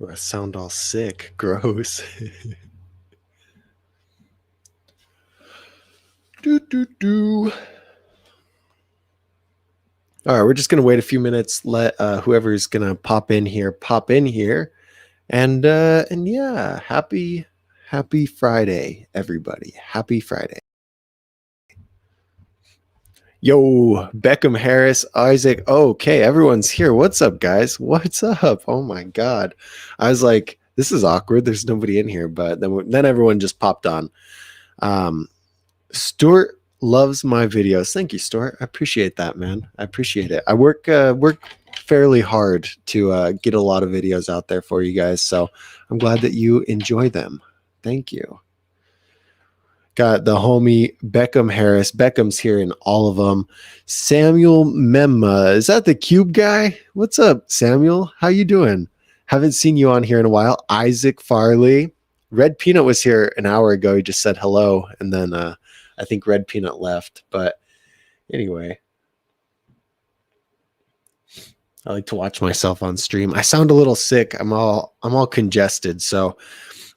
I sound all sick. Gross. do, do, do. All right, we're just gonna wait a few minutes. Let whoever's gonna pop in here, and yeah, happy Friday, everybody. Happy Friday. Yo, Beckham, Harris, Isaac. Okay, everyone's here. What's up, guys? What's up? Oh my God, I was like, this is awkward. There's nobody in here, but then everyone just popped on. Stuart loves my videos. Thank you, Stuart. I appreciate that, man. I appreciate it. I work fairly hard to get a lot of videos out there for you guys, so I'm glad that you enjoy them. Thank you. Got the homie Beckham Harris. Beckham's here in all of them. Samuel Memma. Is that the Cube guy? What's up, Samuel? How you doing? Haven't seen you on here in a while. Isaac Farley. Red Peanut was here an hour ago. He just said hello, and then I think Red Peanut left. But anyway, I like to watch myself on stream. I sound a little sick. I'm all congested, so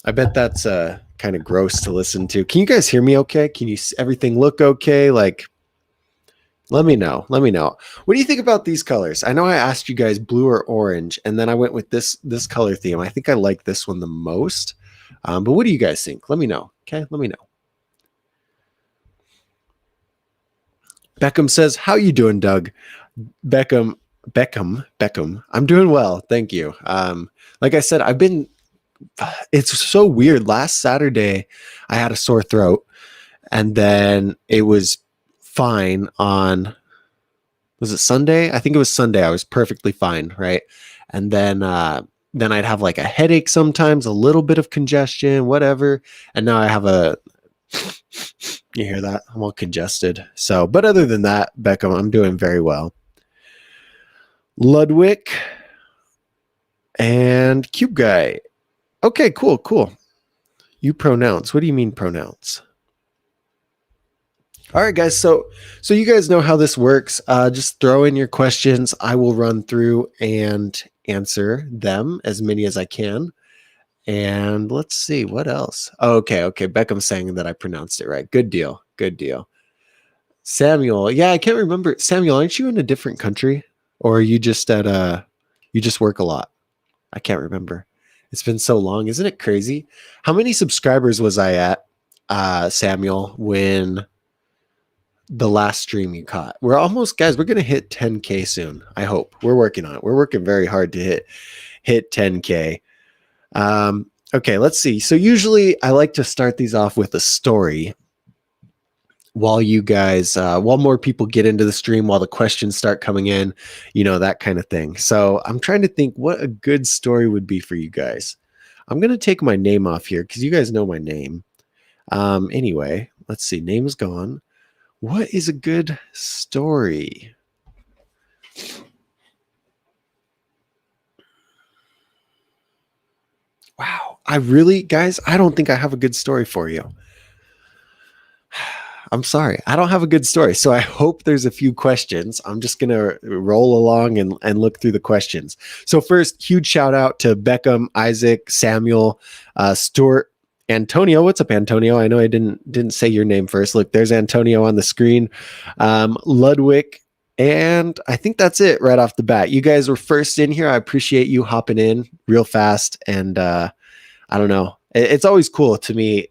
I bet that's kind of gross to listen to. Can you guys hear me okay? Can you everything look okay? Like, let me know. Let me know. What do you think about these colors? I know I asked you guys blue or orange, and then I went with this color theme. I think I like this one the most. But what do you guys think? Let me know. Okay, let me know. Beckham says, "How you doing, Doug?" Beckham. I'm doing well, thank you. Like I said, it's so weird. Last Saturday, I had a sore throat, and then it was fine on, was it Sunday? I think it was Sunday. I was perfectly fine, right? And then I'd have like a headache sometimes, a little bit of congestion, whatever. And now I have you hear that? I'm all congested. So, but other than that, Beckham, I'm doing very well. Ludwig and Cube Guy. Okay, cool. You pronounce. What do you mean pronounce? All right, guys. So you guys know how this works. Just throw in your questions. I will run through and answer them, as many as I can. And let's see what else. Okay. Beckham's saying that I pronounced it right. Good deal. Samuel. Yeah, I can't remember. Samuel, aren't you in a different country, or are you just you just work a lot? I can't remember. It's been so long. Isn't it crazy? How many subscribers was I at, Samuel, when the last stream you caught? We're almost, guys, we're going to hit 10K soon. I hope. We're working on it. We're working very hard to hit 10K. Okay, let's see. So usually I like to start these off with a story while you guys, while more people get into the stream, while the questions start coming in, that kind of thing. So I'm trying to think what a good story would be for you guys. I'm going to take my name off here because you guys know my name. Anyway, let's see. Name is gone. What is a good story? Wow. Guys, I don't think I have a good story for you. I'm sorry. I don't have a good story. So I hope there's a few questions. I'm just going to roll along and look through the questions. So first, huge shout out to Beckham, Isaac, Samuel, Stuart, Antonio. What's up, Antonio? I know I didn't say your name first. Look, there's Antonio on the screen. Ludwig. And I think that's it right off the bat. You guys were first in here. I appreciate you hopping in real fast. And I don't know. It's always cool to me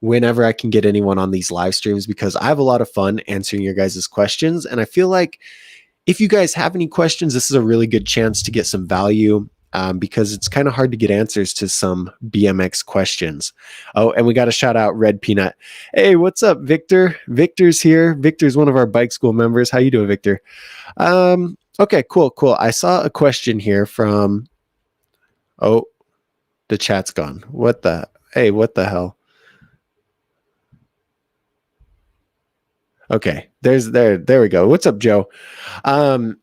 whenever I can get anyone on these live streams, because I have a lot of fun answering your guys' questions. And I feel like if you guys have any questions, this is a really good chance to get some value, because it's kind of hard to get answers to some BMX questions. Oh, and we got to shout out Red Peanut. Hey, what's up, Victor? Victor's here. Victor's one of our bike school members. How you doing, Victor? Okay, cool. I saw a question here from, the chat's gone. What the hell? Okay, there we go. What's up, Joe? We're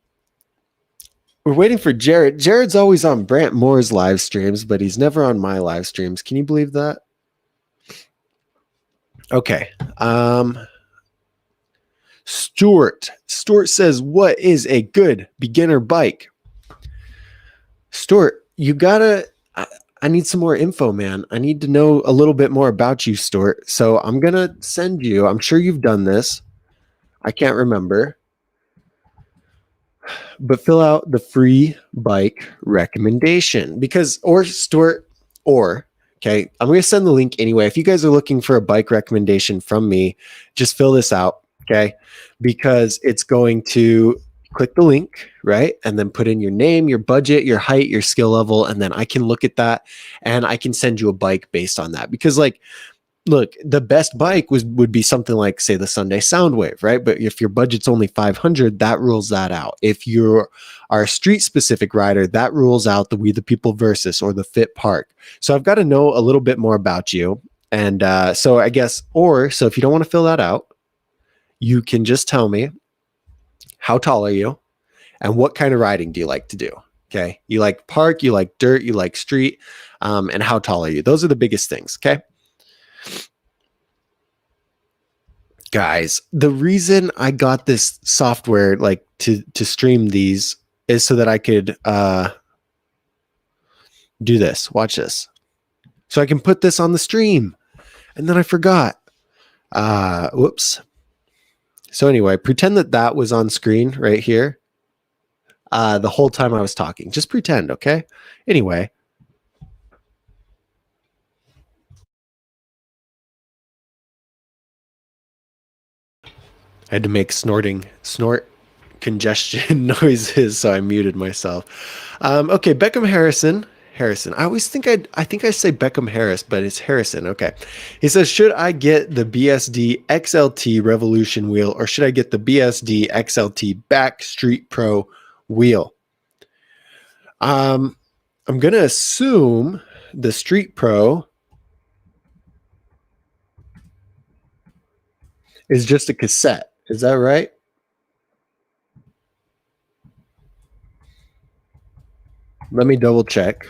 waiting for Jared. Jared's always on Brant Moore's live streams, but he's never on my live streams. Can you believe that? Okay. Stuart says, what is a good beginner bike? Stuart, you gotta, I need some more info, man. I need to know a little bit more about you, Stuart. So I'm going to send you, I'm sure you've done this. I can't remember, but fill out the free bike recommendation because, or Stuart, or, okay, I'm going to send the link anyway. If you guys are looking for a bike recommendation from me, just fill this out, okay? Because it's going to click the link, right? And then put in your name, your budget, your height, your skill level, and then I can look at that and I can send you a bike based on that. Because like, look, the best bike would be something like, say, the Sunday Soundwave, right? But if your budget's only 500, that rules that out. If you're our street specific rider, that rules out the We the People Versus or the Fit Park. So I've got to know a little bit more about you. And so I guess, so if you don't want to fill that out, you can just tell me, how tall are you? And what kind of riding do you like to do? Okay. You like park, you like dirt, you like street, and how tall are you? Those are the biggest things. Okay. Guys, the reason I got this software like to stream these is so that I could do this. Watch this. So I can put this on the stream. And then I forgot. Whoops. So anyway, pretend that was on screen right here. The whole time I was talking. Just pretend, okay? Anyway. I had to make snort congestion noises, so I muted myself. Okay, Beckham Harrison. I always think I think I say Beckham Harris, but it's Harrison. Okay. He says, should I get the BSD XLT Revolution wheel or should I get the BSD XLT Backstreet Pro wheel? I'm going to assume the Street Pro is just a cassette. Is that right? Let me double check.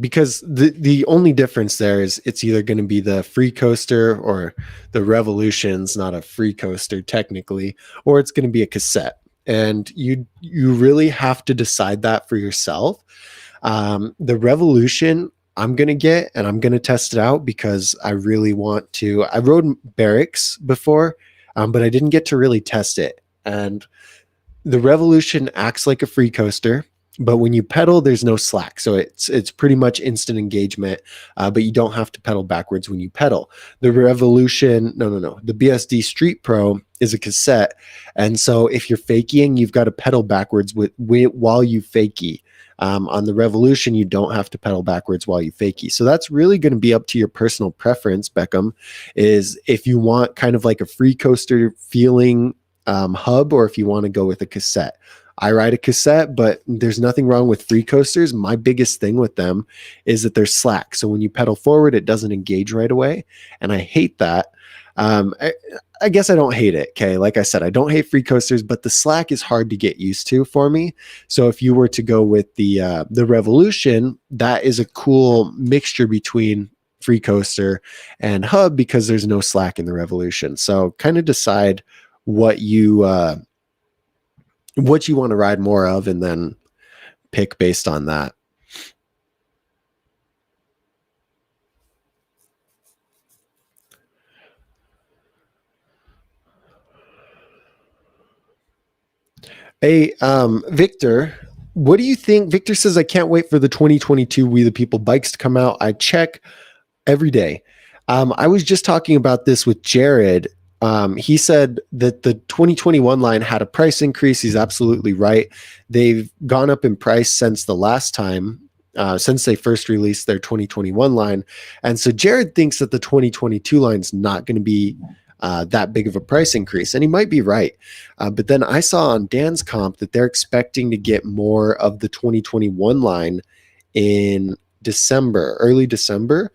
Because the only difference there is it's either going to be the free coaster or the Revolution's not a free coaster technically, or it's going to be a cassette. And you really have to decide that for yourself. The Revolution I'm going to get and I'm going to test it out because I really want to. I rode Barracks before, but I didn't get to really test it. And the Revolution acts like a free coaster, but when you pedal, there's no slack. So it's pretty much instant engagement, but you don't have to pedal backwards when you pedal. The Revolution, no. The BSD Street Pro is a cassette. And so if you're faking, you've got to pedal backwards while you fakie. On the Revolution, you don't have to pedal backwards while you fakie. So that's really going to be up to your personal preference, Beckham, is if you want kind of like a free coaster feeling hub or if you want to go with a cassette. I ride a cassette, but there's nothing wrong with free coasters. My biggest thing with them is that they're slack. So when you pedal forward, it doesn't engage right away. And I hate that. I guess I don't hate it. Okay. Like I said, I don't hate free coasters, but the slack is hard to get used to for me. So if you were to go with the Revolution, that is a cool mixture between free coaster and hub because there's no slack in the Revolution. So kind of decide what you want to ride more of and then pick based on that. Hey, Victor, what do you think? Victor says, I can't wait for the 2022 We the People bikes to come out. I check every day. I was just talking about this with Jared. He said that the 2021 line had a price increase. He's absolutely right. They've gone up in price since the last time, since they first released their 2021 line. And so Jared thinks that the 2022 line is not going to be that big of a price increase. And he might be right. But then I saw on Dan's comp that they're expecting to get more of the 2021 line in December, early December.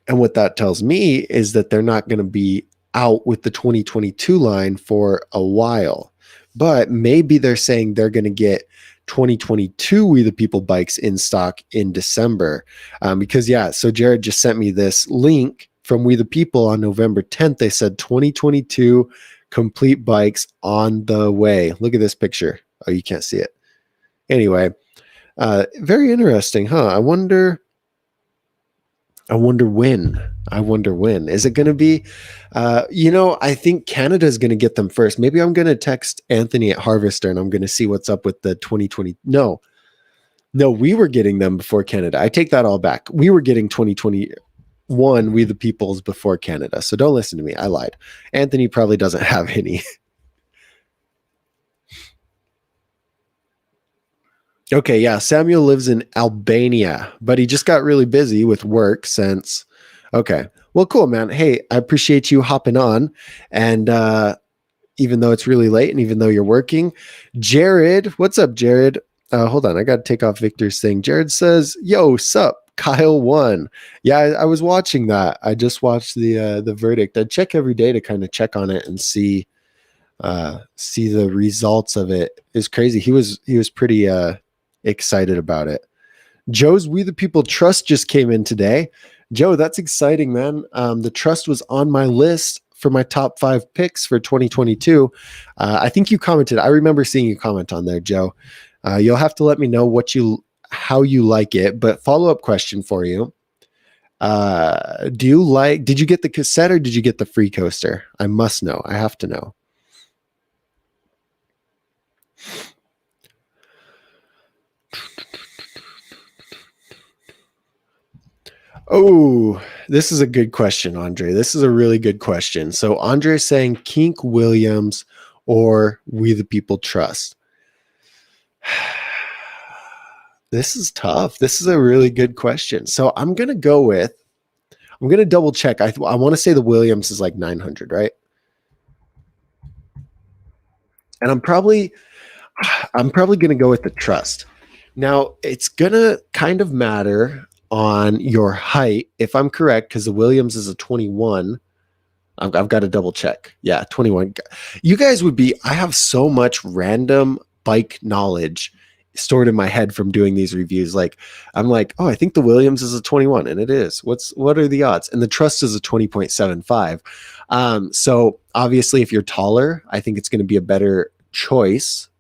And what that tells me is that they're not going to be out with the 2022 line for a while. But maybe they're saying they're going to get 2022 We the People bikes in stock in December. Because, so Jared just sent me this link from We the People on November 10th. They said 2022 complete bikes on the way. Look at this picture. Oh, you can't see it. Anyway, very interesting, huh? I wonder when. Is it going to be, I think Canada is going to get them first. Maybe I'm going to text Anthony at Harvester and I'm going to see what's up with the 2020. No, we were getting them before Canada. I take that all back. We were getting 2021, We the Peoples, before Canada. So don't listen to me. I lied. Anthony probably doesn't have any. Okay, yeah. Samuel lives in Albania, but he just got really busy with work since. Okay. Well, cool, man. Hey, I appreciate you hopping on. And even though it's really late and even though you're working, Jared, what's up, Jared? Hold on. I got to take off Victor's thing. Jared says, yo, sup? Kyle won. Yeah, I was watching that. I just watched the verdict. I check every day to kind of check on it and see the results of it. It's crazy. He was pretty excited about it. Joe's We the People Trust just came in today. Joe, that's exciting, man. The Trust was on my list for my top 5 picks for 2022. I think you commented. I remember seeing you comment on there, Joe. You'll have to let me know how you like it. But follow-up question for you. Did you get the cassette or did you get the free coaster? I must know. I have to know. Oh, this is a good question, Andre. This is a really good question. So Andre is saying Kink Williams or We the People Trust. This is tough. This is a really good question. So I'm going to double check. I want to say the Williams is like 900, right? And I'm probably going to go with the Trust. Now, it's going to kind of matter on your height, if I'm correct, because the Williams is a 21. I've got to double check. Yeah, 21. You guys I have so much random bike knowledge stored in my head from doing these reviews. Like, I'm like, oh, I think the Williams is a 21, and it is. What are the odds? And the Trust is a 20.75. So obviously, if you're taller, I think it's going to be a better choice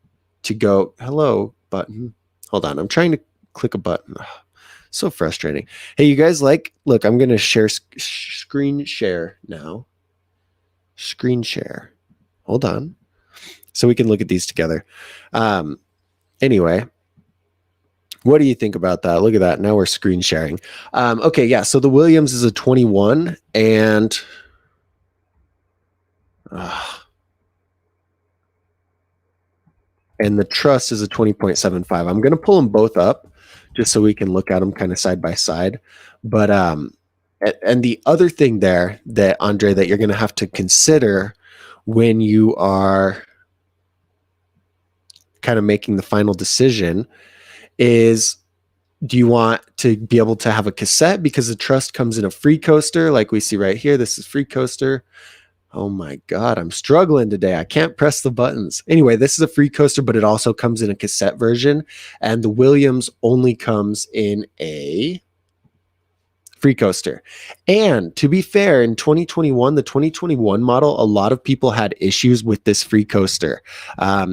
to go. Hello, button. Hold on, I'm trying to click a button. So frustrating. Hey, you guys, look, I'm going to screen share now. Screen share. Hold on. So we can look at these together. Anyway, what do you think about that? Look at that. Now we're screen sharing. Okay, yeah. So the Williams is a 21 and the Trust is a 20.75. I'm going to pull them both up just so we can look at them kind of side by side. But and the other thing there that, Andre, that you're going to have to consider when you are kind of making the final decision is, do you want to be able to have a cassette because the Trust comes in a free coaster like we see right here? This is free coaster. Oh my God, I'm struggling today. I can't press the buttons. Anyway, this is a free coaster, but it also comes in a cassette version. And the Williams only comes in a free coaster. And to be fair, in 2021, the 2021 model, a lot of people had issues with this free coaster.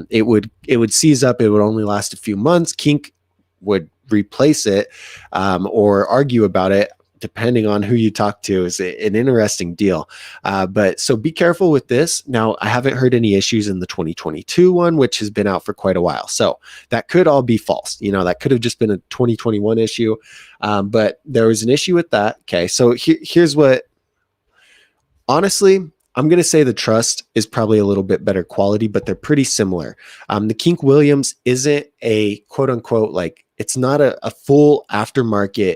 It would seize up. It would only last a few months. Kink would replace it or argue about it, depending on who you talk to. Is an interesting deal. But so be careful with this. Now, I haven't heard any issues in the 2022 one, which has been out for quite a while. So that could all be false. That could have just been a 2021 issue. But there was an issue with that. Okay. So here's what, honestly, I'm going to say the Trust is probably a little bit better quality, but they're pretty similar. The Kink Williams isn't a quote unquote, it's not a full aftermarket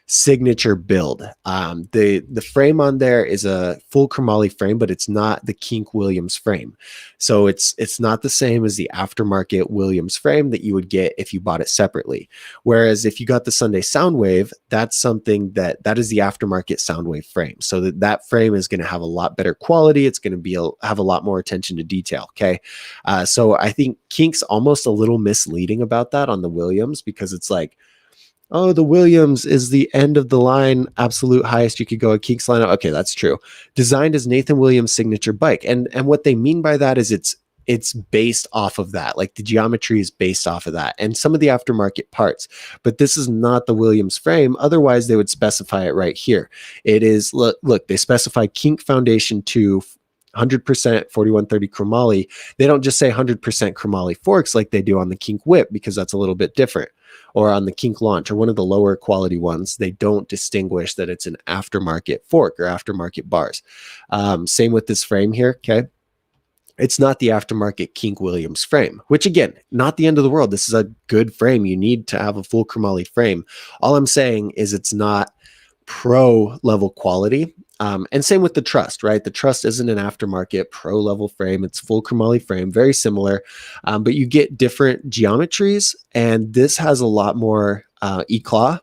signature build. The frame on there is a full chromoly frame, but it's not the Kink Williams frame. So it's not the same as the aftermarket Williams frame that you would get if you bought it separately. Whereas if you got the Sunday Soundwave, that's something that is the aftermarket Soundwave frame. So that frame is going to have a lot better quality. It's going to have a lot more attention to detail. Okay. So I think Kink's almost a little misleading about that on the Williams, because it's like, Oh, the Williams is the end of the line, absolute highest you could go at Kink's lineup. Okay, that's true. Designed as Nathan Williams' signature bike, and what they mean by that is it's based off of that. Like the geometry is based off of that, and some of the aftermarket parts. But this is not the Williams frame. Otherwise, they would specify it right here. It is look. They specify Kink Foundation 2. 100% 4130 chromoly. They don't just say 100% chromoly forks like they do on the Kink Whip, because that's a little bit different, or on the Kink Launch or one of the lower quality ones. They don't distinguish that it's an aftermarket fork or aftermarket bars. Same with this frame here. Okay. It's not the aftermarket Kink Williams frame, which again, not the end of the world. This is a good frame. You need to have a full chromoly frame. All I'm saying is it's not pro level quality. And same with the Trust, right? The Trust isn't an aftermarket pro level frame. It's full chromoly frame, very similar, but you get different geometries. And this has a lot more eclat,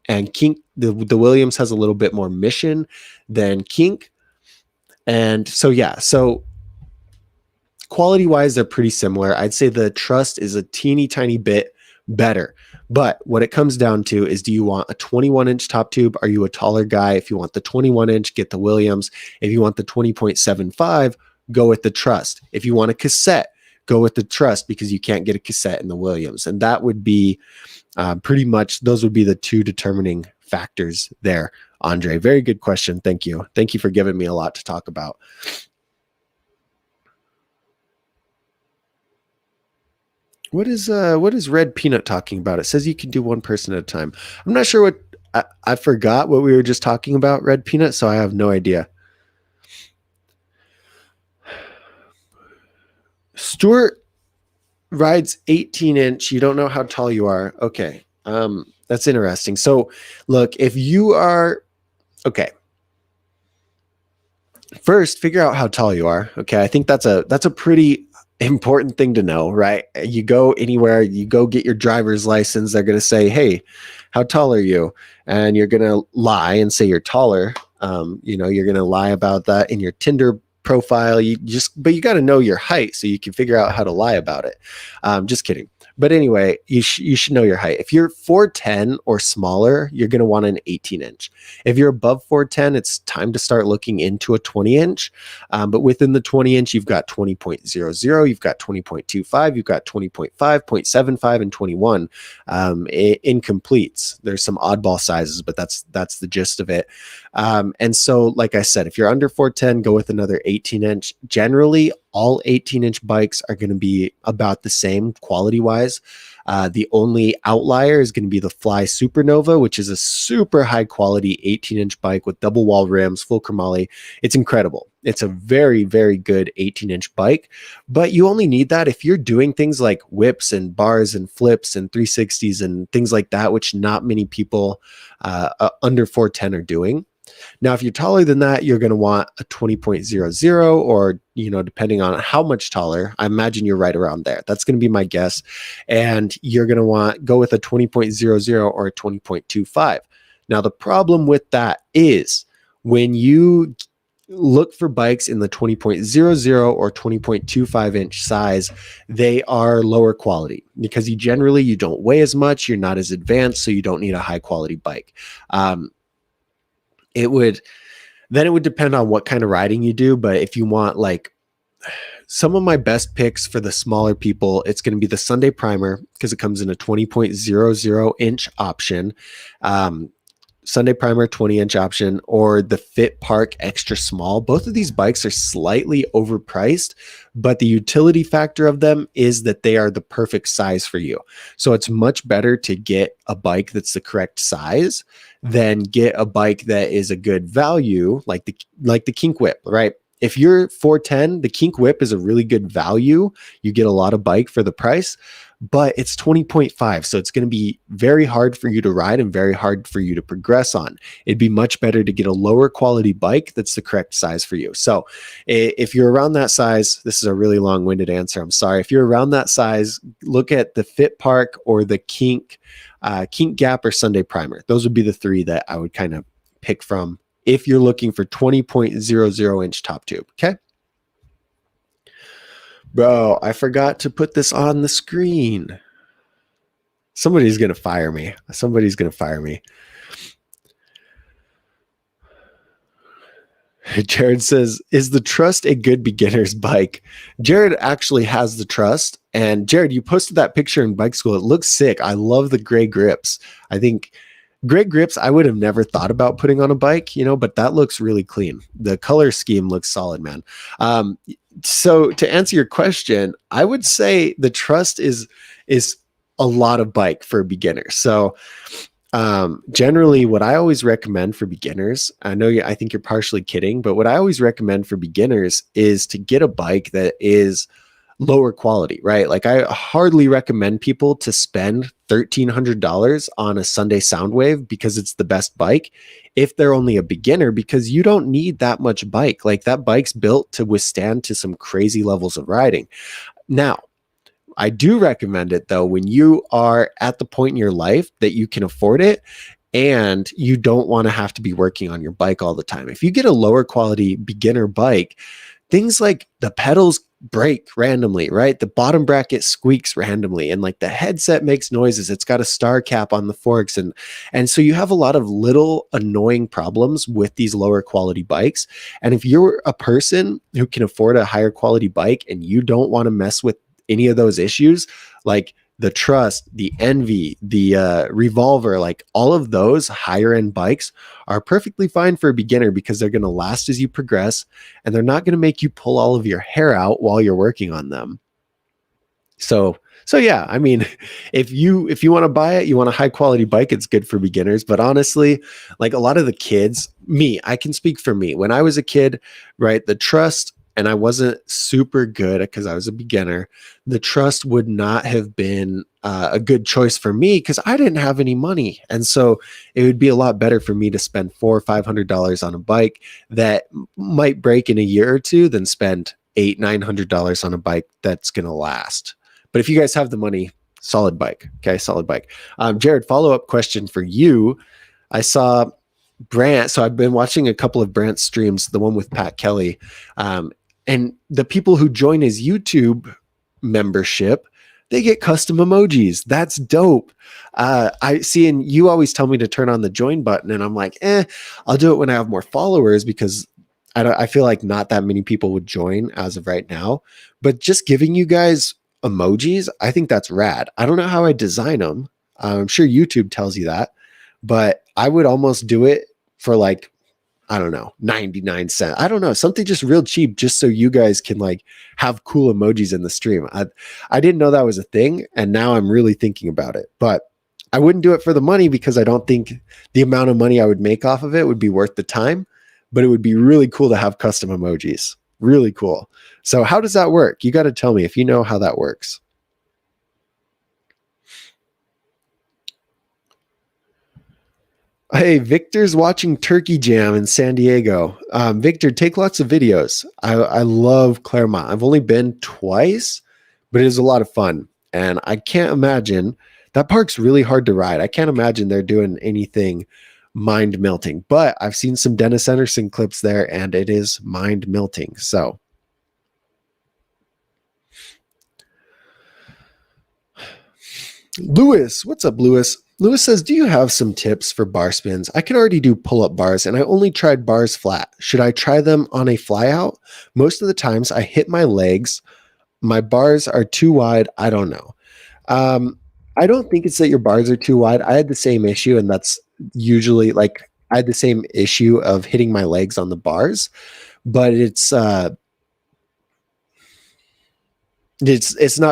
and Kink, the Williams has a little bit more mission than Kink. And so, yeah, so quality wise, they're pretty similar. I'd say the Trust is a teeny tiny bit better. But what it comes down to is, do you want a 21-inch top tube? Are you a taller guy? If you want the 21-inch, get the Williams. If you want the 20.75, go with the Trust. If you want a cassette, go with the Trust, because you can't get a cassette in the Williams. And that would be pretty much, those would be the two determining factors there, Andre. Very good question. Thank you. Thank you for giving me a lot to talk about. What is Red Peanut talking about? It says you can do one person at a time. I'm not sure what I forgot what we were just talking about, Red Peanut, so I have no idea. Stuart rides 18-inch. You don't know how tall you are. Okay. That's interesting. So look, if you are okay, first figure out how tall you are. Okay. I think that's a pretty important thing to know, right? You go anywhere, you go get your driver's license, they're going to say, hey, how tall are you? And you're going to lie and say you're taller. You're going to lie about that in your Tinder profile. But you got to know your height so you can figure out how to lie about it. Just kidding. But anyway, you should know your height. If you're 4'10" or smaller, you're going to want an 18-inch. If you're above 4'10", it's time to start looking into a 20-inch. But within the 20-inch, you've got 20.00, you've got 20.25, you've got 20.5, 0.75, and 21 incompletes. There's some oddball sizes, but that's the gist of it. And so, like I said, if you're under 4'10", go with another 18-inch. Generally, all 18-inch bikes are going to be about the same quality-wise. The only outlier is going to be the Fly Supernova, which is a super high-quality 18-inch bike with double wall rims, full chromoly. It's incredible. It's a very, very good 18-inch bike, but you only need that if you're doing things like whips and bars and flips and 360s and things like that, which not many people under 4'10" are doing. Now, if you're taller than that, you're going to want a 20.00, or, depending on how much taller, I imagine you're right around there. That's going to be my guess. And you're going to go with a 20.00 or a 20.25. Now, the problem with that is when you look for bikes in the 20.00 or 20.25 inch size, they are lower quality because you don't weigh as much. You're not as advanced, so you don't need a high quality bike. It would depend on what kind of riding you do. But if you want, like, some of my best picks for the smaller people, it's going to be the Sunday Primer, because it comes in a 20.00 inch option. Sunday Primer 20-inch option, or the Fit Park Extra Small. Both of these bikes are slightly overpriced, but the utility factor of them is that they are the perfect size for you. So it's much better to get a bike that's the correct size than get a bike that is a good value, like the Kink Whip, right? If you're 4'10", the Kink Whip is a really good value. You get a lot of bike for the price, but it's 20.5. So it's going to be very hard for you to ride and very hard for you to progress on. It'd be much better to get a lower quality bike that's the correct size for you. So if you're around that size, this is a really long-winded answer, I'm sorry. If you're around that size, look at the Fit Park or the Kink Gap or Sunday Primer. Those would be the three that I would kind of pick from if you're looking for 20.00 inch top tube. Okay. Bro, I forgot to put this on the screen. Somebody's going to fire me. Somebody's going to fire me. Jared says, is the Trust a good beginner's bike? Jared actually has the Trust. And Jared, you posted that picture in bike school. It looks sick. I love the gray grips. I think gray grips, I would have never thought about putting on a bike, but that looks really clean. The color scheme looks solid, man. So to answer your question, I would say the Trust is a lot of bike for a beginner. So generally what I always recommend for beginners, I think you're partially kidding, but what I always recommend for beginners is to get a bike that is lower quality, right? Like I hardly recommend people to spend $1,300 on a Sunday Soundwave because it's the best bike if they're only a beginner, because you don't need that much bike. Like that bike's built to withstand to some crazy levels of riding. Now, I do recommend it though when you are at the point in your life that you can afford it and you don't want to have to be working on your bike all the time. If you get a lower quality beginner bike, things like the pedals break randomly, right? The bottom bracket squeaks randomly, and like the headset makes noises. It's got a star cap on the forks, and so you have a lot of little annoying problems with these lower quality bikes. And if you're a person who can afford a higher quality bike and you don't want to mess with any of those issues, like the Trust, the Envy, the Revolver, like all of those higher end bikes are perfectly fine for a beginner because they're going to last as you progress and they're not going to make you pull all of your hair out while you're working on them. So yeah, I mean, if you want to buy it, you want a high quality bike, it's good for beginners. But honestly, like a lot of the kids, I can speak for me. When I was a kid, right, the Trust, and I wasn't super good because I was a beginner, the Trust would not have been a good choice for me because I didn't have any money. And so it would be a lot better for me to spend $400 or $500 on a bike that might break in a year or two than spend $800-900 on a bike that's going to last. But if you guys have the money, solid bike. Okay, solid bike. Jared, follow-up question for you. I saw Brant, so I've been watching a couple of Brant's streams, the one with Pat Kelly, and the people who join his YouTube membership, they get custom emojis. That's dope. I see, and you always tell me to turn on the join button, and I'm like, I'll do it when I have more followers because I feel like not that many people would join as of right now. But just giving you guys emojis, I think that's rad. I don't know how I design them. I'm sure YouTube tells you that, but I would almost do it for like, I don't know, 99 cents. I don't know, something just real cheap, just so you guys can like have cool emojis in the stream. I didn't know that was a thing, and now I'm really thinking about it. But I wouldn't do it for the money because I don't think the amount of money I would make off of it would be worth the time. But it would be really cool to have custom emojis. Really cool. So how does that work? You got to tell me if you know how that works. Hey, Victor's watching Turkey Jam in San Diego. Victor, take lots of videos. I love Claremont. I've only been twice, but it is a lot of fun. And I can't imagine, that park's really hard to ride. I can't imagine they're doing anything mind melting, but I've seen some Dennis Anderson clips there and it is mind melting. So Lewis, what's up, Lewis? Lewis says, do you have some tips for bar spins? I can already do pull-up bars, and I only tried bars flat. Should I try them on a flyout? Most of the times I hit my legs. My bars are too wide. I don't know. I don't think it's that your bars are too wide. I had the same issue, and that's usually like I had the same issue of hitting my legs on the bars, but it's not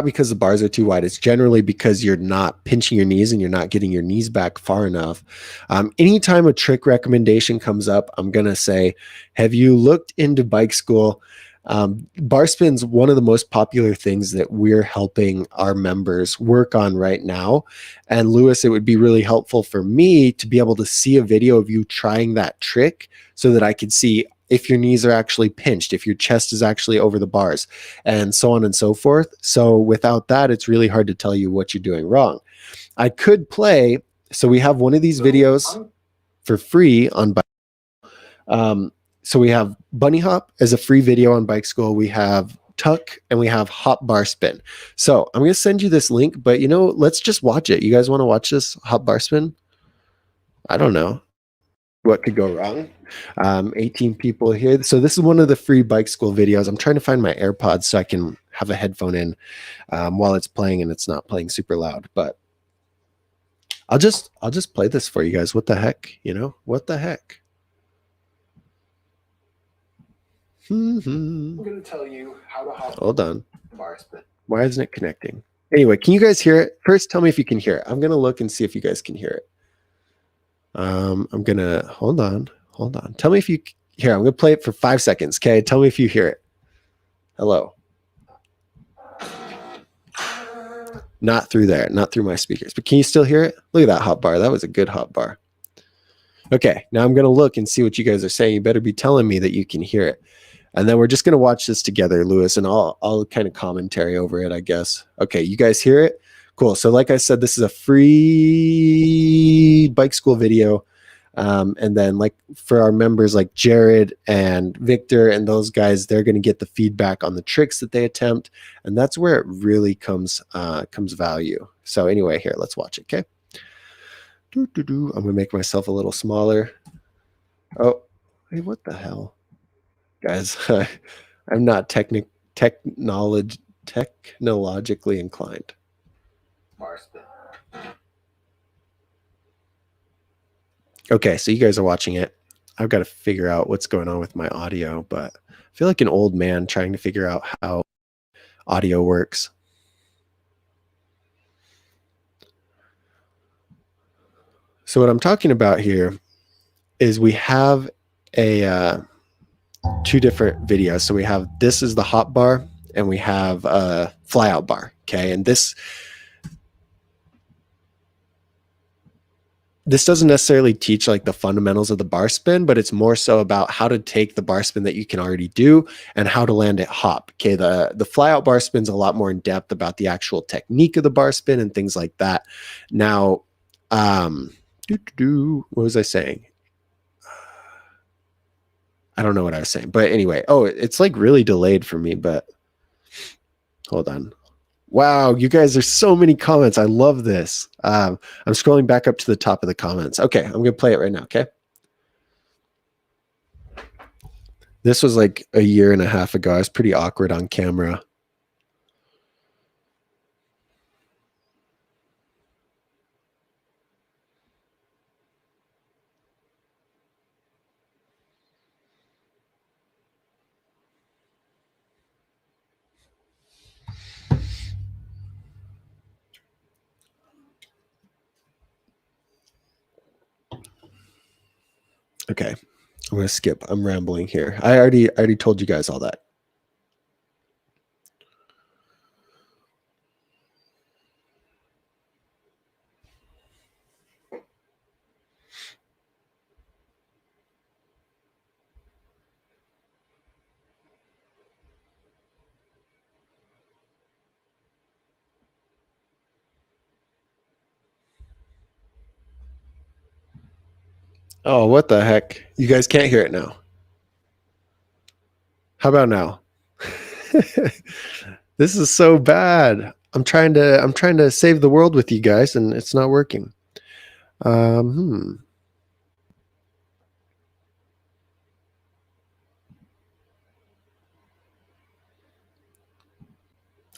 because the bars are too wide. It's generally because you're not pinching your knees and you're not getting your knees back far enough. Anytime a trick recommendation comes up, I'm going to say, have you looked into bike school? Bar spin's one of the most popular things that we're helping our members work on right now. And Lewis, it would be really helpful for me to be able to see a video of you trying that trick so that I could see if your knees are actually pinched, if your chest is actually over the bars, and so on and so forth. So without that, it's really hard to tell you what you're doing wrong. I could play. So we have one of these videos for free on bike. So we have Bunny Hop as a free video on Bike School. We have tuck, and we have hop bar spin. So I'm going to send you this link, but let's just watch it. You guys want to watch this hop bar spin? I don't know what could go wrong. 18 people here. So this is one of the free bike school videos. I'm trying to find my AirPods so I can have a headphone in while it's playing and it's not playing super loud, but I'll just play this for you guys. What the heck? What the heck? I'm going to tell you how to hop. Hold on. Bar spin. Why isn't it connecting? Anyway, can you guys hear it? First, tell me if you can hear it. I'm going to look and see if you guys can hear it. I'm going to, hold on. Tell me if you hear. I'm going to play it for 5 seconds. Okay. Tell me if you hear it. Hello. Not through there, not through my speakers, but can you still hear it? Look at that hot bar. That was a good hot bar. Okay. Now I'm going to look and see what you guys are saying. You better be telling me that you can hear it. And then we're just going to watch this together, Lewis, and I'll kind of commentary over it, I guess. Okay. You guys hear it? Cool. So like I said, this is a free bike school video. And then like for our members like Jared and Victor and those guys, they're going to get the feedback on the tricks that they attempt. And that's where it really comes value. So anyway, here, let's watch it. Okay. I'm going to make myself a little smaller. Oh, hey, what the hell? Guys, I'm not technologically inclined. Okay, so you guys are watching it. I've got to figure out what's going on with my audio, but I feel like an old man trying to figure out how audio works. So what I'm talking about here is we have a two different videos. So we have, this is the hop bar and we have a fly out bar. Okay. And this doesn't necessarily teach like the fundamentals of the bar spin, but it's more so about how to take the bar spin that you can already do and how to land it hop. Okay. The fly out bar spin's a lot more in depth about the actual technique of the bar spin and things like that. Now, what was I saying? I don't know what I was saying, but anyway, it's like really delayed for me, but hold on. Wow, you guys, there's so many comments. I love this. I'm scrolling back up to the top of the comments. Okay, I'm going to play it right now, okay? This was like a year and a half ago. I was pretty awkward on camera. Okay, I'm going to skip. I'm rambling here. I already told you guys all that. Oh, what the heck? You guys can't hear it now. How about now? This is so bad. I'm trying to save the world with you guys and it's not working. I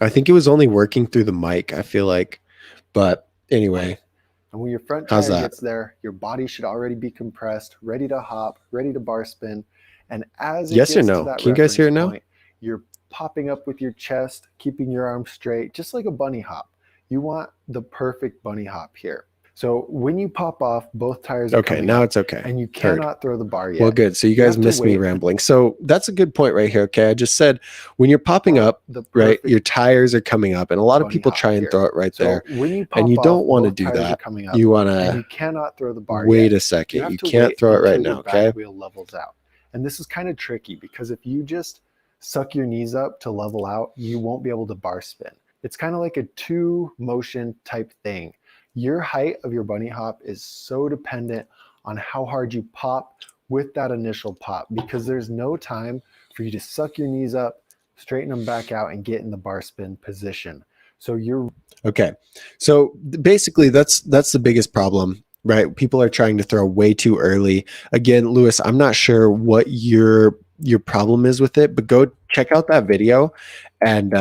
think it was only working through the mic, I feel like. But anyway. And when your front tire gets there, your body should already be compressed, ready to hop, ready to bar spin. And as it gets to that can you guys hear it now? Point, you're popping up with your chest, keeping your arms straight, just like a bunny hop. You want the perfect bunny hop here. So when you pop off, both tires are okay. Now it's okay. And you cannot throw the bar yet. Well, good. So you guys missed me rambling. So that's a good point right here. Okay. I just said when you're popping up, right, your tires are coming up. And a lot of people try and throw it right there. And you don't want to do that. You want to, you cannot throw the bar. Wait a second. You can't throw it right now. Okay. Wheel levels out. And this is kind of tricky because if you just suck your knees up to level out, you won't be able to bar spin. It's kind of like a two motion type thing. Your height of your bunny hop is so dependent on how hard you pop with that initial pop because there's no time for you to suck your knees up, straighten them back out, and get in the bar spin position. So you're okay. So basically that's the biggest problem, right? People are trying to throw way too early. Again, Lewis, I'm not sure what your problem is with it, but go check out that video and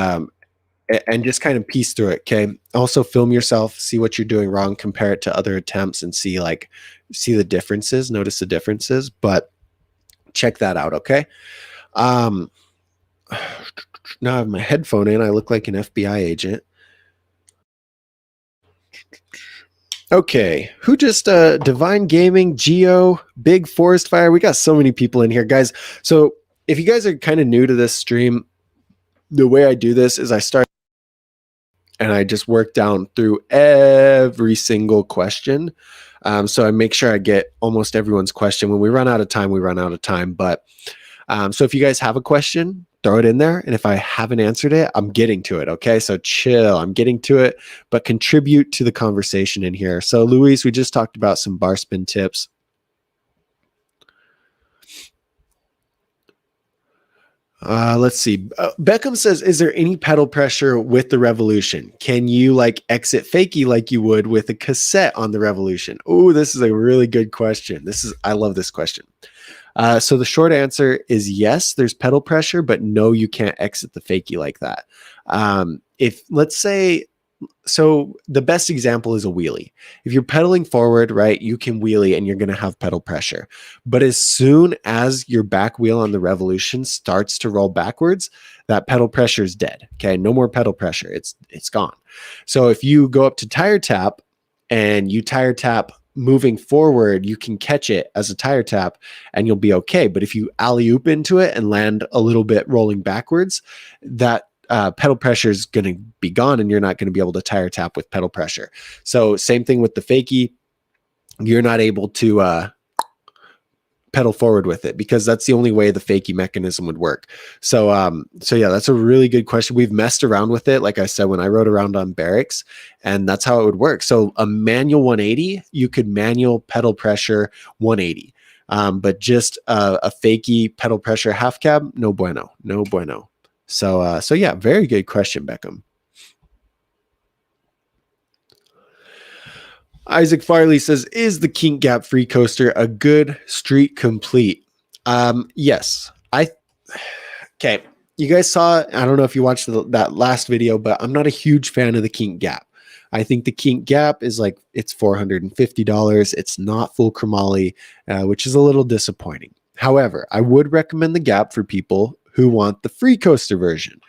just kind of piece through it. Okay. Also film yourself, see what you're doing wrong, compare it to other attempts and see the differences, notice the differences, but check that out. Okay. Now I have my headphone in. I look like an FBI agent. Okay, who just Divine Gaming, Geo, Big Forest Fire? We got so many people in here, guys. So if you guys are kind of new to this stream, the way I do this is I start and I just work down through every single question. So I make sure I get almost everyone's question. When we run out of time, we run out of time. But so if you guys have a question, throw it in there. And if I haven't answered it, I'm getting to it. Okay. So chill. I'm getting to it, but contribute to the conversation in here. So Luis, we just talked about some bar spin tips. Let's see. Beckham says, is there any pedal pressure with the Revolution? Can you like exit Fakie like you would with a cassette on the Revolution? Oh, this is a really good question. I love this question. So the short answer is yes, there's pedal pressure, but no, you can't exit the Fakie like that. If let's say, so the best example is a wheelie. If you're pedaling forward, right, you can wheelie and you're going to have pedal pressure. But as soon as your back wheel on the Revolution starts to roll backwards, that pedal pressure is dead. Okay, no more pedal pressure. It's gone. So if you go up to tire tap and you tire tap moving forward, you can catch it as a tire tap and you'll be okay. But if you alley-oop into it and land a little bit rolling backwards, that pedal pressure is going to be gone and you're not going to be able to tire tap with pedal pressure. So same thing with the Fakie. You're not able to pedal forward with it because that's the only way the Fakie mechanism would work. So yeah, that's a really good question. We've messed around with it. Like I said, when I rode around on barracks, and that's how it would work. So a manual 180, you could manual pedal pressure 180. But just a Fakie pedal pressure half cab, no bueno, no bueno. So yeah, very good question, Beckham. Isaac Farley says, is the Kink Gap free coaster a good street complete? Yes. Okay. You guys saw, I don't know if you watched that last video, but I'm not a huge fan of the Kink Gap. I think the Kink Gap is like, it's $450. It's not full chromoly, which is a little disappointing. However, I would recommend the Gap for people who want the free coaster version.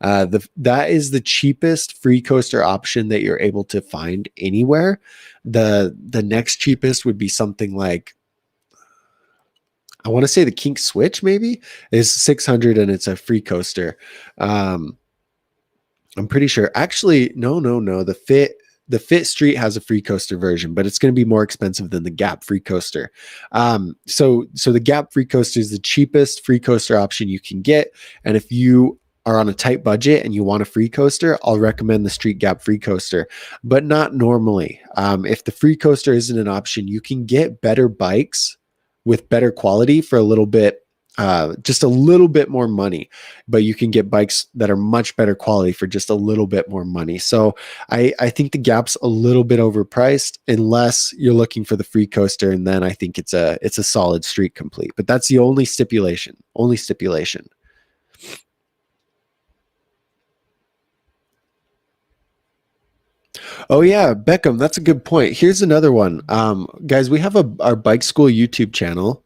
That is the cheapest free coaster option that you're able to find anywhere. The next cheapest would be something like, I want to say the Kink Switch maybe is $600 and it's a free coaster. I'm pretty sure. Actually, no. The Fit Street has a free coaster version, but it's going to be more expensive than the Gap free coaster. So the Gap free coaster is the cheapest free coaster option you can get. And if you are on a tight budget and you want a free coaster, I'll recommend the Street Gap free coaster, but not normally. If the free coaster isn't an option, you can get better bikes with better quality for a little bit, just a little bit more money, but you can get bikes that are much better quality for just a little bit more money. So I think the Gap's a little bit overpriced unless you're looking for the free coaster. And then I think it's a solid street complete, but that's the only stipulation. Oh yeah, Beckham, that's a good point. Here's another one. Guys, we have our bike school YouTube channel.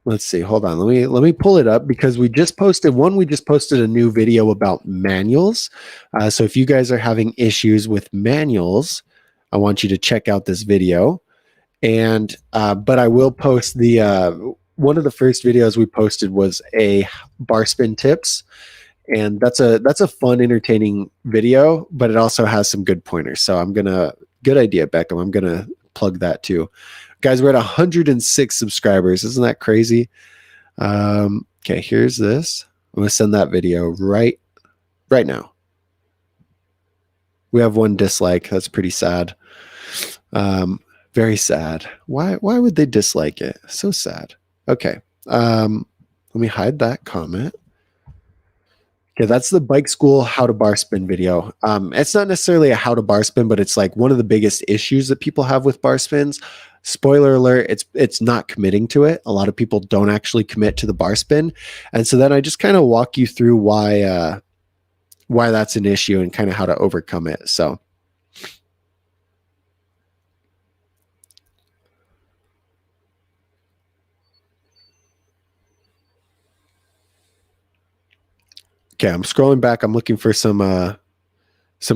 Let's see. Hold on. Let me pull it up because we just posted a new video about manuals. So if you guys are having issues with manuals, I want you to check out this video. And but I will post the one of the first videos we posted was a bar spin tips. And that's a fun, entertaining video, but it also has some good pointers. So good idea, Beckham. I'm gonna plug that too. Guys, we're at 106 subscribers. Isn't that crazy? Okay, here's this. I'm gonna send that video right now. We have one dislike. That's pretty sad. Very sad. Why would they dislike it? So sad. Okay. Let me hide that comment. Okay, that's the bike school how to bar spin video. It's not necessarily a how to bar spin, but it's like one of the biggest issues that people have with bar spins. Spoiler alert, it's not committing to it. A lot of people don't actually commit to the bar spin. And so then I just kind of walk you through why that's an issue and kind of how to overcome it. So okay, I'm scrolling back. I'm looking for some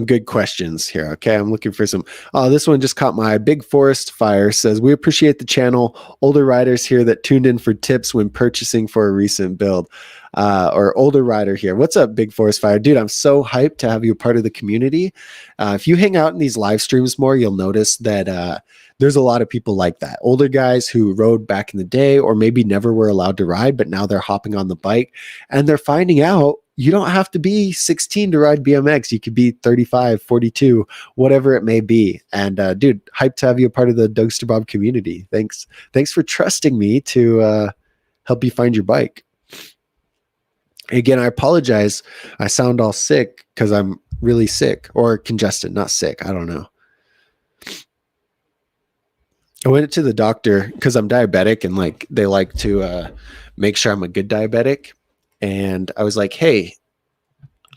good questions here. Okay, I'm looking for some. Oh, this one just caught my eye. Big Forest Fire says, we appreciate the channel. Older riders here that tuned in for tips when purchasing for a recent build. Or older rider here. What's up, Big Forest Fire? Dude, I'm so hyped to have you a part of the community. If you hang out in these live streams more, you'll notice that there's a lot of people like that. Older guys who rode back in the day or maybe never were allowed to ride, but now they're hopping on the bike and they're finding out you don't have to be 16 to ride BMX. You could be 35, 42, whatever it may be. And dude, hyped to have you a part of the Dougster Bob community. Thanks for trusting me to help you find your bike. Again, I apologize. I sound all sick because I'm really sick or congested, not sick. I don't know. I went to the doctor because I'm diabetic and like they like to make sure I'm a good diabetic. And I was like, hey,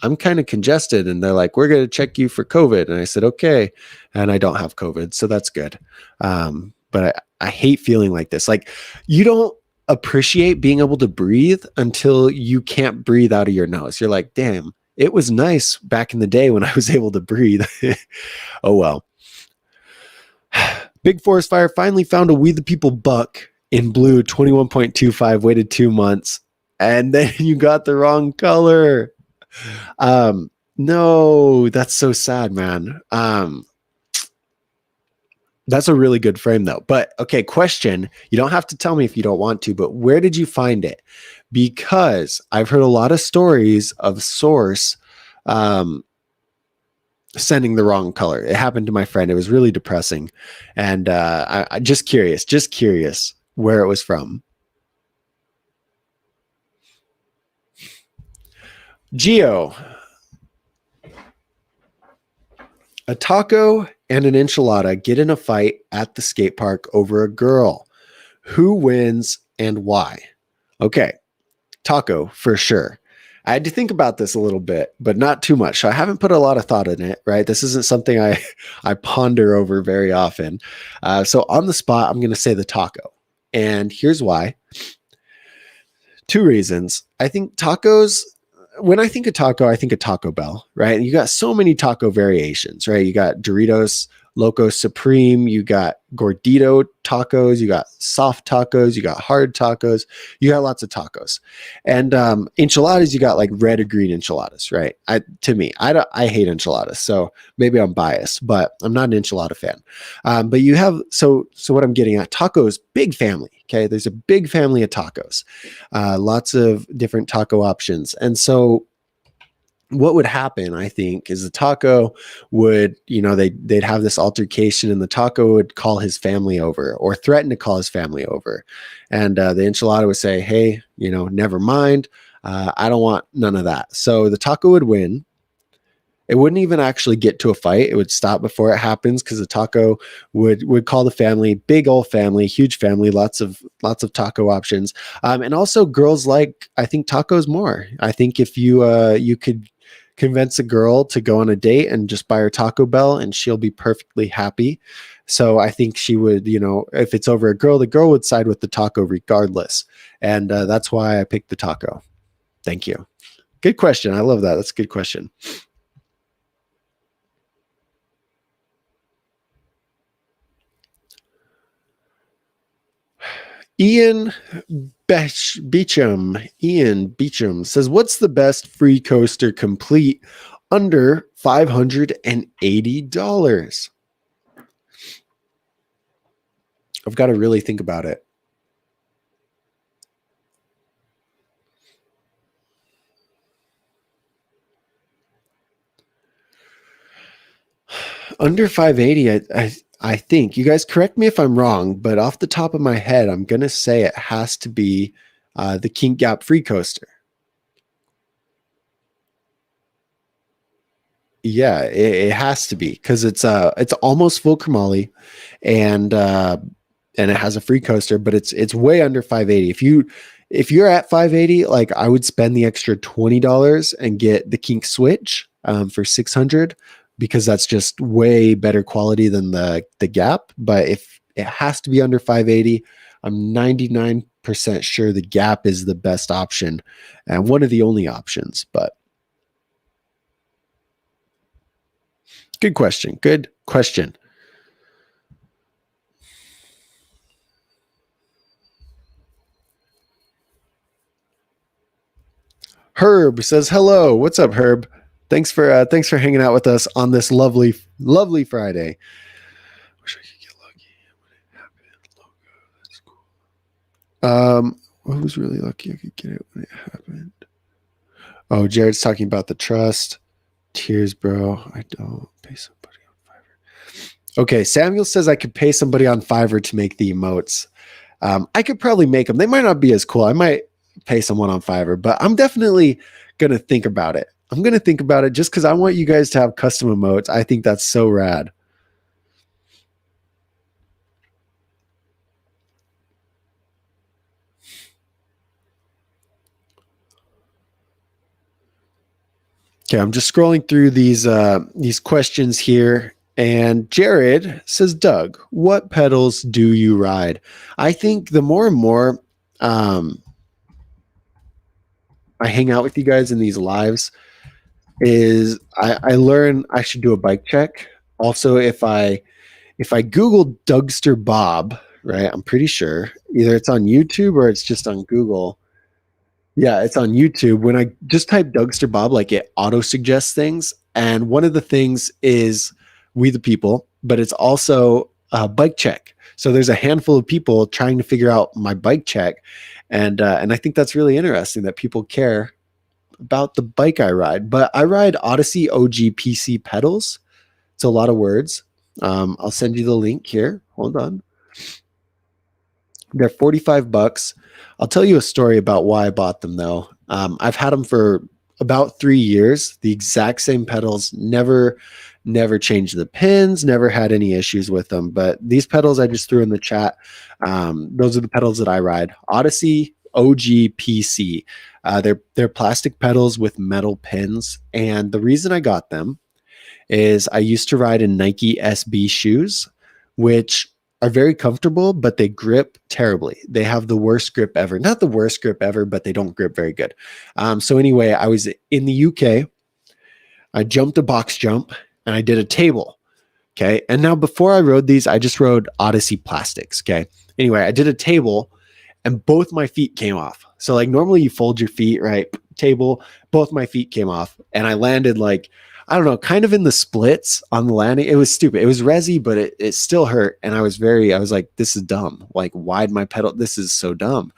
I'm kind of congested. And they're like, we're going to check you for COVID. And I said, okay. And I don't have COVID. So that's good. But I hate feeling like this. Like you don't appreciate being able to breathe until you can't breathe out of your nose. You're like, damn, it was nice back in the day when I was able to breathe. Oh, well. Big Forest Fire finally found a We the People buck in blue 21.25, waited 2 months. And then you got the wrong color. No, that's so sad, man. That's a really good frame though. But okay, question. You don't have to tell me if you don't want to, but where did you find it? Because I've heard a lot of stories of source sending the wrong color. It happened to my friend. It was really depressing. And I just curious where it was from. Geo. A taco and an enchilada get in a fight at the skate park over a girl. Who wins and why? Okay, taco for sure. I had to think about this a little bit, but not too much. So I haven't put a lot of thought in it, right? This isn't something I ponder over very often. So on the spot, I'm going to say the taco. And here's why. 2 reasons. I think tacos, when I think of taco, I think of Taco Bell, right? And you got so many taco variations, right? You got Doritos Loco Supreme, you got gordito tacos, you got soft tacos, you got hard tacos, you got lots of tacos. And enchiladas, you got like red or green enchiladas, right? I hate enchiladas, so maybe I'm biased, but I'm not an enchilada fan. But you have, so what I'm getting at, tacos, big family, okay? There's a big family of tacos, lots of different taco options. And so what would happen, I think, is the taco would, they'd have this altercation and the taco would call his family over or threaten to call his family over. And the enchilada would say, hey, never mind. I don't want none of that. So the taco would win. It wouldn't even actually get to a fight. It would stop before it happens because the taco would call the family, big old family, huge family, lots of taco options. And also girls like, I think, tacos more. I think if you could convince a girl to go on a date and just buy her Taco Bell and she'll be perfectly happy. So I think she would, if it's over a girl, the girl would side with the taco regardless. And that's why I picked the taco. Thank you. Good question. I love that. That's a good question. Ian Beecham says, what's the best free coaster complete under $580? I've got to really think about it. Under 580, I think, you guys correct me if I'm wrong, but off the top of my head, I'm going to say it has to be the Kink Gap Free Coaster. Yeah, it has to be because it's almost full chromoly, and it has a free coaster, but it's way under 580. If you're at 580, like I would spend the extra $20 and get the Kink Switch for 600 because that's just way better quality than the Gap. But if it has to be under 580, I'm 99% sure the Gap is the best option and one of the only options. But good question. Good question. Herb says hello. What's up, Herb? Thanks for hanging out with us on this lovely Friday. Wish I could get lucky when it happened. Logo, that's cool. I was really lucky I could get it when it happened. Oh, Jared's talking about the trust. Tears, bro. I don't pay somebody on Fiverr. Okay, Samuel says I could pay somebody on Fiverr to make the emotes. I could probably make them. They might not be as cool. I might pay someone on Fiverr, but I'm definitely going to think about it. I'm going to think about it just because I want you guys to have custom emotes. I think that's so rad. Okay, I'm just scrolling through these questions here. And Jared says, Doug, what pedals do you ride? I think the more and more I hang out with you guys in these lives is I learn I should do a bike check. Also, if I Google Dougster Bob, right, I'm pretty sure either it's on YouTube or it's just on Google. Yeah, it's on YouTube. When I just type Dougster Bob, like it auto suggests things. And one of the things is We the People, but it's also a bike check. So there's a handful of people trying to figure out my bike check. And I think that's really interesting that people care about the bike I ride. But I ride Odyssey OG PC pedals. It's a lot of words. I'll send you the link here. Hold on. They're $45. I'll tell you a story about why I bought them though. I've had them for about 3 years, the exact same pedals, never changed the pins, never had any issues with them. But these pedals I just threw in the chat. Those are the pedals that I ride. Odyssey OG PC. They're plastic pedals with metal pins. And the reason I got them is I used to ride in Nike SB shoes, which are very comfortable, but they grip terribly. They have the worst grip ever. Not the worst grip ever, but they don't grip very good. So anyway, I was in the UK. I jumped a box jump and I did a table. Okay. And now before I rode these, I just rode Odyssey plastics. Okay. Anyway, I did a table and both my feet came off. So like normally you fold your feet, right? Table, both my feet came off and I landed like, I don't know, kind of in the splits on the landing. It was stupid. It was resi, but it still hurt. And I was like, this is dumb. Like, why'd my pedal? This is so dumb.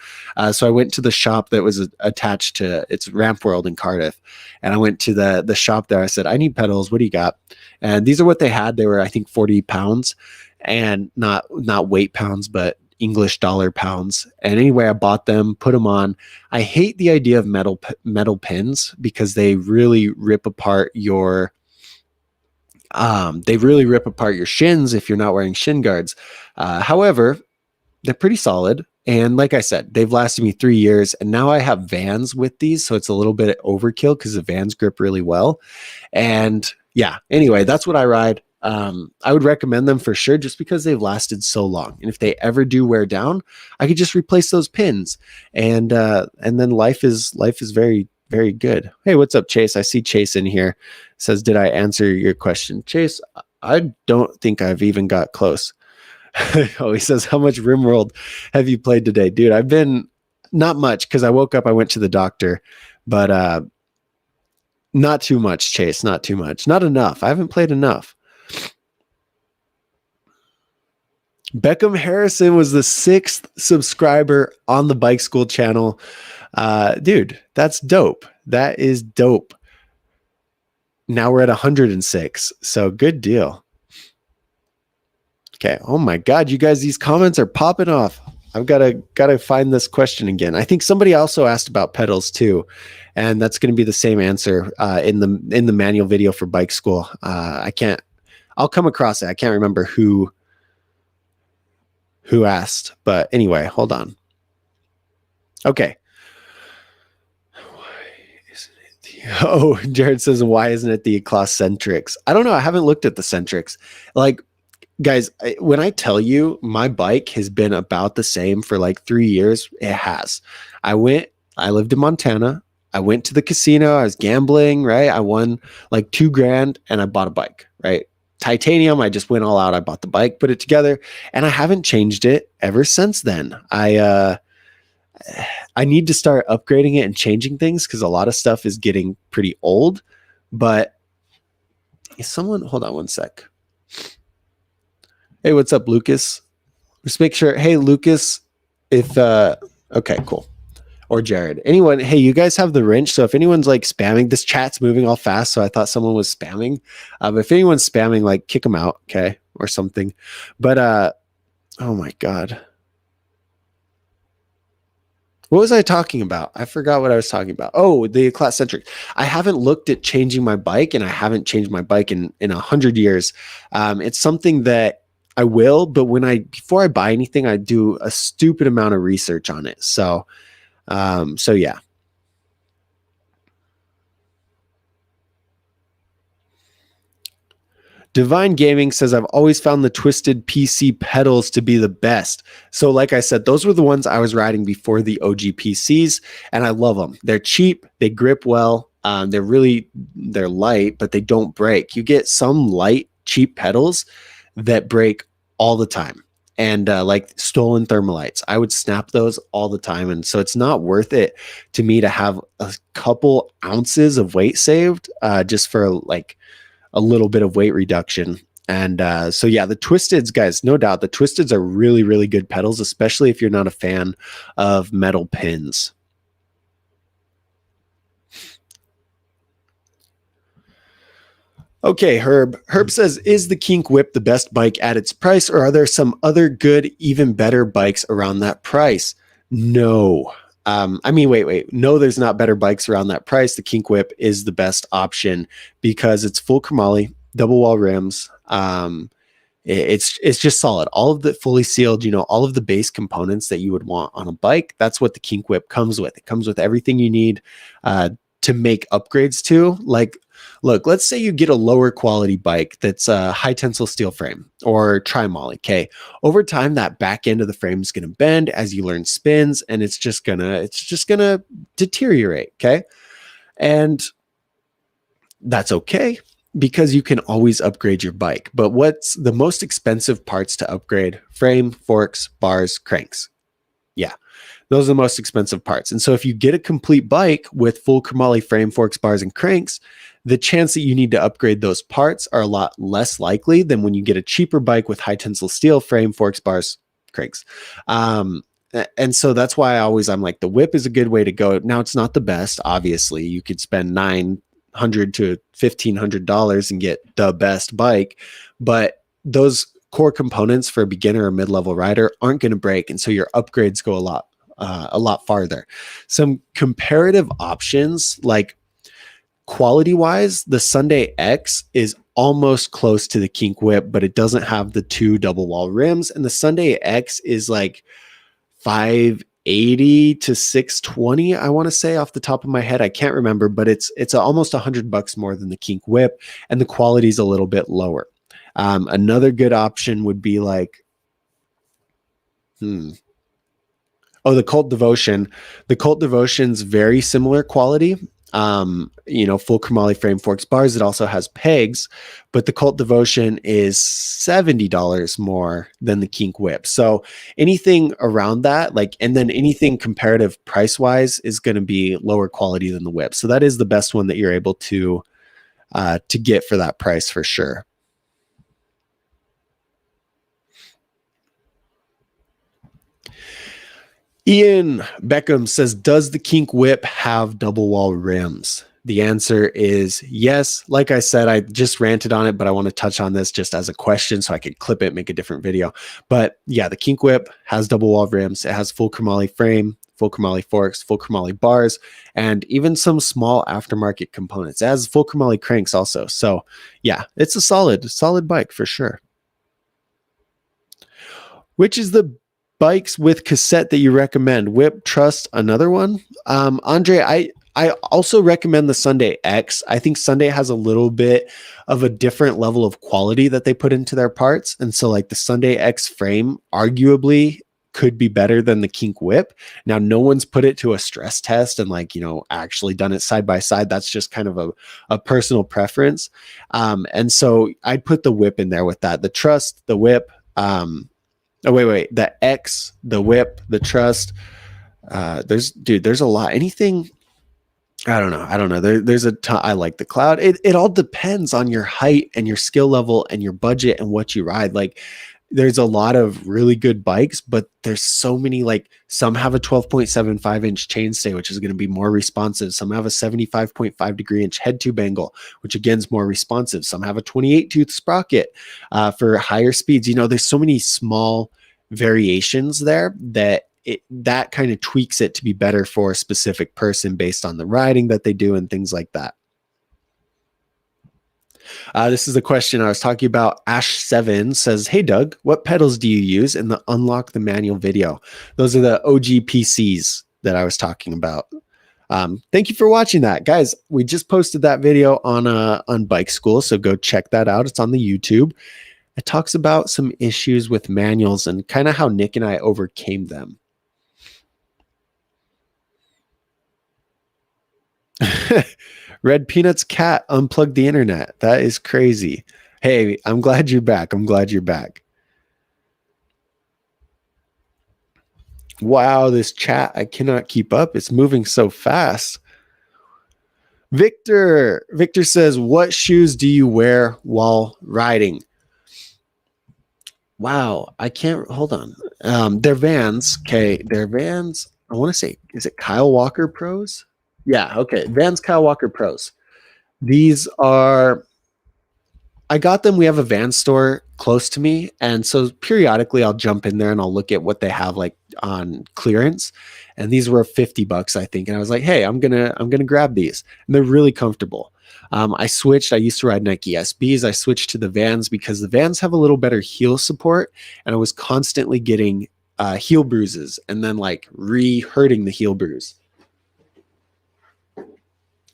So I went to the shop that was attached to it's Ramp World in Cardiff. And I went to the shop there. I said, I need pedals. What do you got? And these are what they had. They were, I think, 40 pounds and not weight pounds, but English dollar pounds. And anyway, I bought them, put them on. I hate the idea of metal pins because they really rip apart your shins if you're not wearing shin guards. However, they're pretty solid. And like I said, they've lasted me 3 years. And now I have Vans with these. So it's a little bit overkill because the Vans grip really well. And yeah, anyway, that's what I ride. I would recommend them for sure just because they've lasted so long. And if they ever do wear down, I could just replace those pins. And then life is very, very good. Hey, what's up, Chase? I see Chase in here. Says, did I answer your question? Chase, I don't think I've even got close. Oh, he says, how much RimWorld have you played today? Dude, I've been not much because I woke up, I went to the doctor, but not too much, Chase, not too much. Not enough. I haven't played enough. Beckham Harrison was the 6th subscriber on the Bike School channel. Dude, that's dope. That is dope. Now we're at 106. So good deal. Okay. Oh my God, you guys, these comments are popping off. I've gotta find this question again. I think somebody also asked about pedals too, and that's going to be the same answer in the manual video for bike school. I'll come across it. I can't remember who asked, but anyway, hold on. Okay. Oh, Jared says, why isn't it the Eclacentrics? I don't know. I haven't looked at the Centrics. Like, guys, when I tell you my bike has been about the same for like 3 years, it has. I lived in Montana. I went to the casino. I was gambling, right? I won like $2,000 and I bought a bike, right? Titanium. I just went all out. I bought the bike, put it together, and I haven't changed it ever since then. I need to start upgrading it and changing things because a lot of stuff is getting pretty old. But hold on one sec. Hey, what's up, Lucas? Just make sure. Hey, Lucas, okay, cool. Or Jared. Anyone, hey, you guys have the wrench. So if anyone's like spamming, this chat's moving all fast. So I thought someone was spamming. But if anyone's spamming, like kick them out, okay, or something. But oh my God. What was I talking about? I forgot what I was talking about. Oh, the Eclacentric. I haven't looked at changing my bike, and I haven't changed my bike in 100 years. It's something that I will, but before I buy anything, I do a stupid amount of research on it. So yeah. Divine Gaming says, I've always found the twisted PC pedals to be the best. So like I said, those were the ones I was riding before the OG PCs, and I love them. They're cheap. They grip well. They're light, but they don't break. You get some light, cheap pedals that break all the time. And like stolen thermalites, I would snap those all the time. And so it's not worth it to me to have a couple ounces of weight saved just for like a little bit of weight reduction. And so yeah, the Twisteds, guys, no doubt the Twisteds are really, really good pedals, especially if you're not a fan of metal pins. Okay, Herb. Herb says, is the Kink Whip the best bike at its price, or are there some other good, even better bikes around that price? No. Wait. No, there's not better bikes around that price. The Kink Whip is the best option because it's full chromoly, double wall rims. It's just solid. All of the fully sealed, all of the base components that you would want on a bike. That's what the Kink Whip comes with. It comes with everything you need to make upgrades to. Like, look, let's say you get a lower quality bike that's a high tensile steel frame or tri-moly. Okay. Over time, that back end of the frame is going to bend as you learn spins, and it's just gonna deteriorate. Okay. And that's okay because you can always upgrade your bike. But what's the most expensive parts to upgrade? Frame, forks, bars, cranks. Yeah. Those are the most expensive parts. And so if you get a complete bike with full chromoly frame, forks, bars, and cranks, the chance that you need to upgrade those parts are a lot less likely than when you get a cheaper bike with high tensile steel frame, forks, bars, cranks. And so that's why I'm like, the Whip is a good way to go. Now, it's not the best. Obviously, you could spend $900 to $1,500 and get the best bike, but those core components for a beginner or mid-level rider aren't going to break. And so your upgrades go a lot farther. Some comparative options, like quality wise, the Sunday X is almost close to the Kink Whip, but it doesn't have the 2 double wall rims. And the Sunday X is like $580 to $620, I want to say off the top of my head. I can't remember, but it's almost $100 more than the Kink Whip, and the quality is a little bit lower. Another good option would be like, the Cult Devotion. The Cult Devotion's very similar quality. Full chromoly frame, forks, bars. It also has pegs, but the Cult Devotion is $70 more than the Kink Whip. So anything around that, and then anything comparative price wise is going to be lower quality than the Whip. So that is the best one that you're able to get for that price for sure. Ian Beckham says, does the Kink Whip have double wall rims? The answer is yes. Like I said, I just ranted on it, but I want to touch on this just as a question so I could clip it, make a different video. But yeah, the Kink Whip has double wall rims. It has full chromoly frame, full chromoly forks, full chromoly bars, and even some small aftermarket components. It has full chromoly cranks also. So yeah, it's a solid bike for sure. Which is the bikes with cassette that you recommend? Whip, Trust, another one? Andre, I also recommend the Sunday X. I think Sunday has a little bit of a different level of quality that they put into their parts. And so like the Sunday X frame arguably could be better than the Kink Whip. Now, no one's put it to a stress test and like, actually done it side by side. That's just kind of a personal preference. And so I'd put the Whip in there with that. The Trust, the Whip, the X, the Whip, the Trust. There's a lot. Anything. I don't know. There's a ton. I like the Cloud. It all depends on your height and your skill level and your budget and what you ride. Like there's a lot of really good bikes, but there's so many, like some have a 12.75 inch chainstay, which is going to be more responsive. Some have a 75.5 degree inch head tube angle, which again is more responsive. Some have a 28 tooth sprocket for higher speeds. There's so many small variations there that kind of tweaks it to be better for a specific person based on the riding that they do and things like that. This is the question I was talking about. Ash7 says, hey, Doug, what pedals do you use in the Unlock the Manual video? Those are the OG PCs that I was talking about. Thank you for watching that. Guys, we just posted that video on Bike School, so go check that out. It's on the YouTube. It talks about some issues with manuals and kind of how Nick and I overcame them. Red Peanut's cat unplugged the internet. That is crazy. Hey, I'm glad you're back. Wow, this chat, I cannot keep up. It's moving so fast. Victor says, what shoes do you wear while riding? Wow, I can't, hold on. They're Vans. Okay, they're Vans. I want to say, is it Kyle Walker Pros? Yeah, okay. Vans Kyle Walker Pros. These are, I got them. We have a Vans store close to me. And so periodically I'll jump in there and I'll look at what they have like on clearance. And these were $50, I think. And I was like, hey, I'm gonna grab these. And they're really comfortable. I switched. I used to ride Nike SBs. I switched to the Vans because the Vans have a little better heel support. And I was constantly getting heel bruises and then like hurting the heel bruise.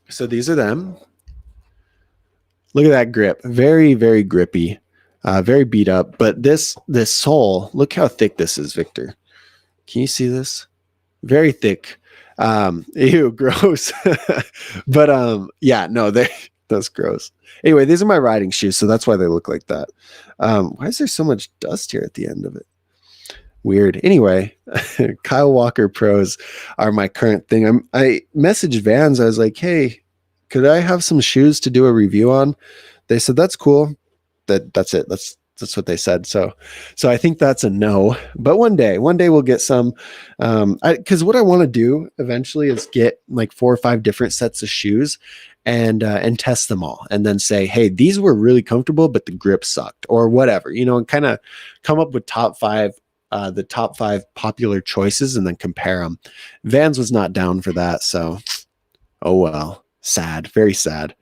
So these are them. Look at that grip. Very, very grippy. Very beat up. But this sole, look how thick this is, Victor. Can you see this? Very thick. Ew, gross. But yeah, no, that's gross. Anyway, these are my riding shoes, so that's why they look like that. Why is there so much dust here at the end of it? Weird. Anyway, Kyle Walker Pros are my current thing. I messaged Vans. I was like, hey, could I have some shoes to do a review on? They said, that's cool. That's it. That's what they said. So I think that's a no, but one day we'll get some, cause what I want to do eventually is get like 4 or 5 different sets of shoes and test them all and then say, hey, these were really comfortable, but the grip sucked or whatever, and kind of come up with the top 5 popular choices and then compare them. Vans was not down for that. So, oh, well, sad, very sad.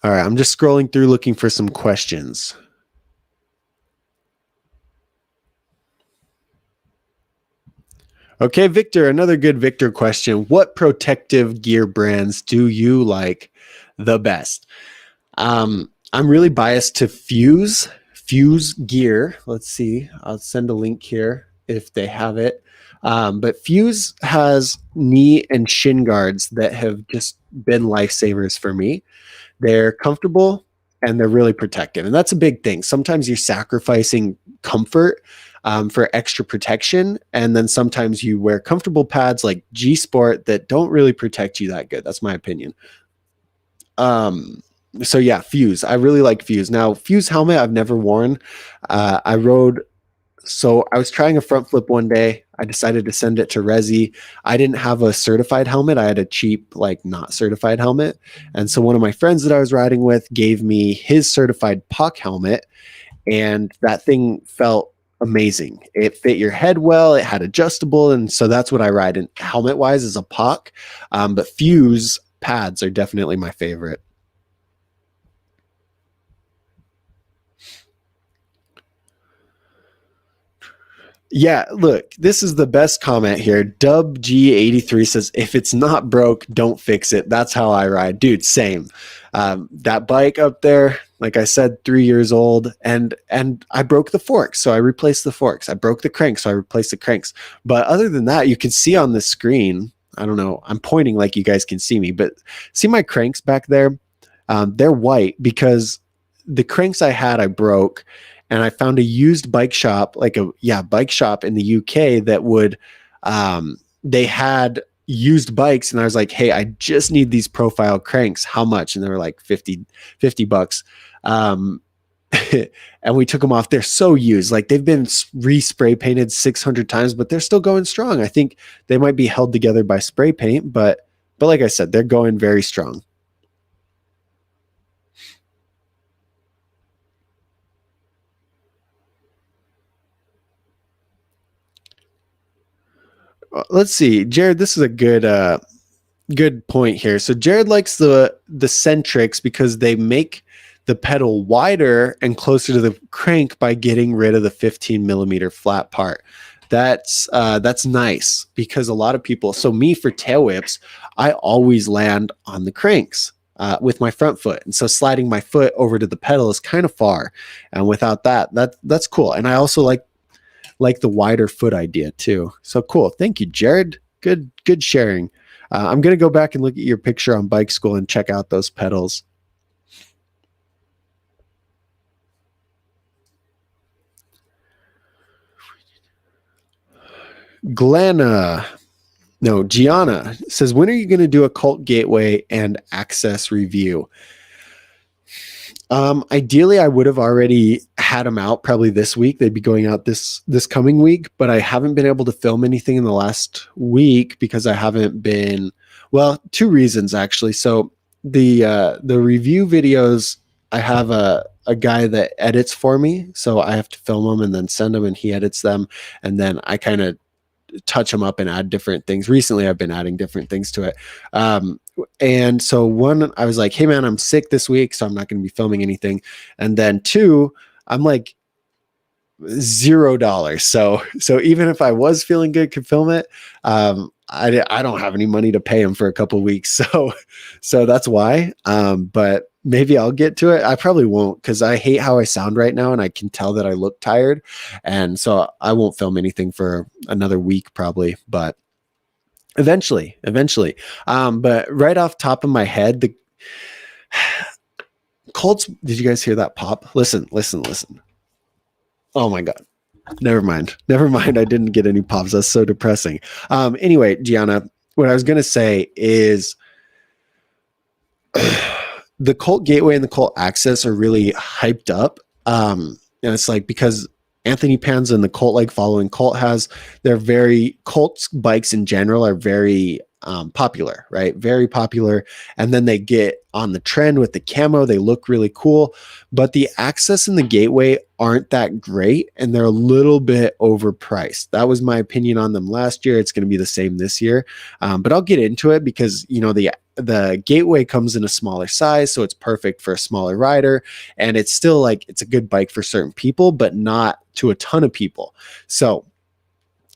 All right, I'm just scrolling through looking for some questions. Okay, Victor, another good Victor question. What protective gear brands do you like the best? I'm really biased to Fuse gear. Let's see. I'll send a link here if they have it. But Fuse has knee and shin guards that have just been lifesavers for me. They're comfortable and they're really protective. And that's a big thing. Sometimes you're sacrificing comfort for extra protection. And then sometimes you wear comfortable pads like G Sport that don't really protect you that good. That's my opinion. So yeah, Fuse. I really like Fuse. Now, Fuse helmet I've never worn. I rode So I was trying a front flip one day. I decided to send it to Resi. I didn't have a certified helmet. I had a cheap, like not certified helmet. And so one of my friends that I was riding with gave me his certified puck helmet, and that thing felt amazing. It fit your head well. It had adjustable, and so that's what I ride. And helmet wise is a puck, but Fuse pads are definitely my favorite. Yeah, look, this is the best comment here. Dub G83 says, if it's not broke, don't fix it. That's how I ride. Dude, same. That bike up there, like I said, 3 years old, and I broke the forks, so I replaced the forks. I broke the cranks, so I replaced the cranks. But other than that, you can see on the screen, I don't know, I'm pointing like you guys can see me, but see my cranks back there? They're white because the cranks I had, I broke, and I found a used bike shop, like bike shop in the UK that would, they had used bikes, and I was like, hey, I just need these profile cranks. How much? And they were like 50 bucks. And we took them off. They're so used. Like they've been re-spray painted 600 times, but they're still going strong. I think they might be held together by spray paint, but like I said, they're going very strong. Let's see, Jared, this is a good point here. So Jared likes the centrics because they make the pedal wider and closer to the crank by getting rid of the 15 millimeter flat part. That's nice because a lot of people, so me for tail whips, I always land on the cranks with my front foot. And so sliding my foot over to the pedal is kind of far. And without that's cool. And I also like the wider foot idea too. So cool. Thank you, Jared. Good sharing. I'm going to go back and look at your picture on Bike School and check out those pedals. Gianna says, when are you going to do a Cult Gateway and Access review? Ideally, I would have already had them out probably this week. They'd be going out this coming week, but I haven't been able to film anything in the last week because I haven't been, well, two reasons actually. So the review videos, I have a guy that edits for me, so I have to film them and then send them, and he edits them, and then I kind of touch them up and add different things. Recently, I've been adding different things to it. And so one, I was like, hey man, I'm sick this week, so I'm not going to be filming anything. And then two, I'm like $0. So even if I was feeling good, could film it. I don't have any money to pay him for a couple weeks. So that's why. But maybe I'll get to it. I probably won't because I hate how I sound right now and I can tell that I look tired. And so I won't film anything for another week probably, but eventually. But right off top of my head, the Colts, did you guys hear that pop? Listen. Oh my God. Never mind. I didn't get any pops. That's so depressing. Anyway, Gianna, what I was going to say is the Cult Gateway and the Cult Access are really hyped up. And it's like because Anthony Panza and the Cult like following Cult has, they're very, Cult's bikes in general are very popular, right? Very popular. And then they get on the trend with the camo. They look really cool, but the Access and the Gateway aren't that great, and they're a little bit overpriced. That was my opinion on them last year. It's going to be the same this year, but I'll get into it because the Gateway comes in a smaller size, so it's perfect for a smaller rider, and it's still like it's a good bike for certain people, but not to a ton of people. So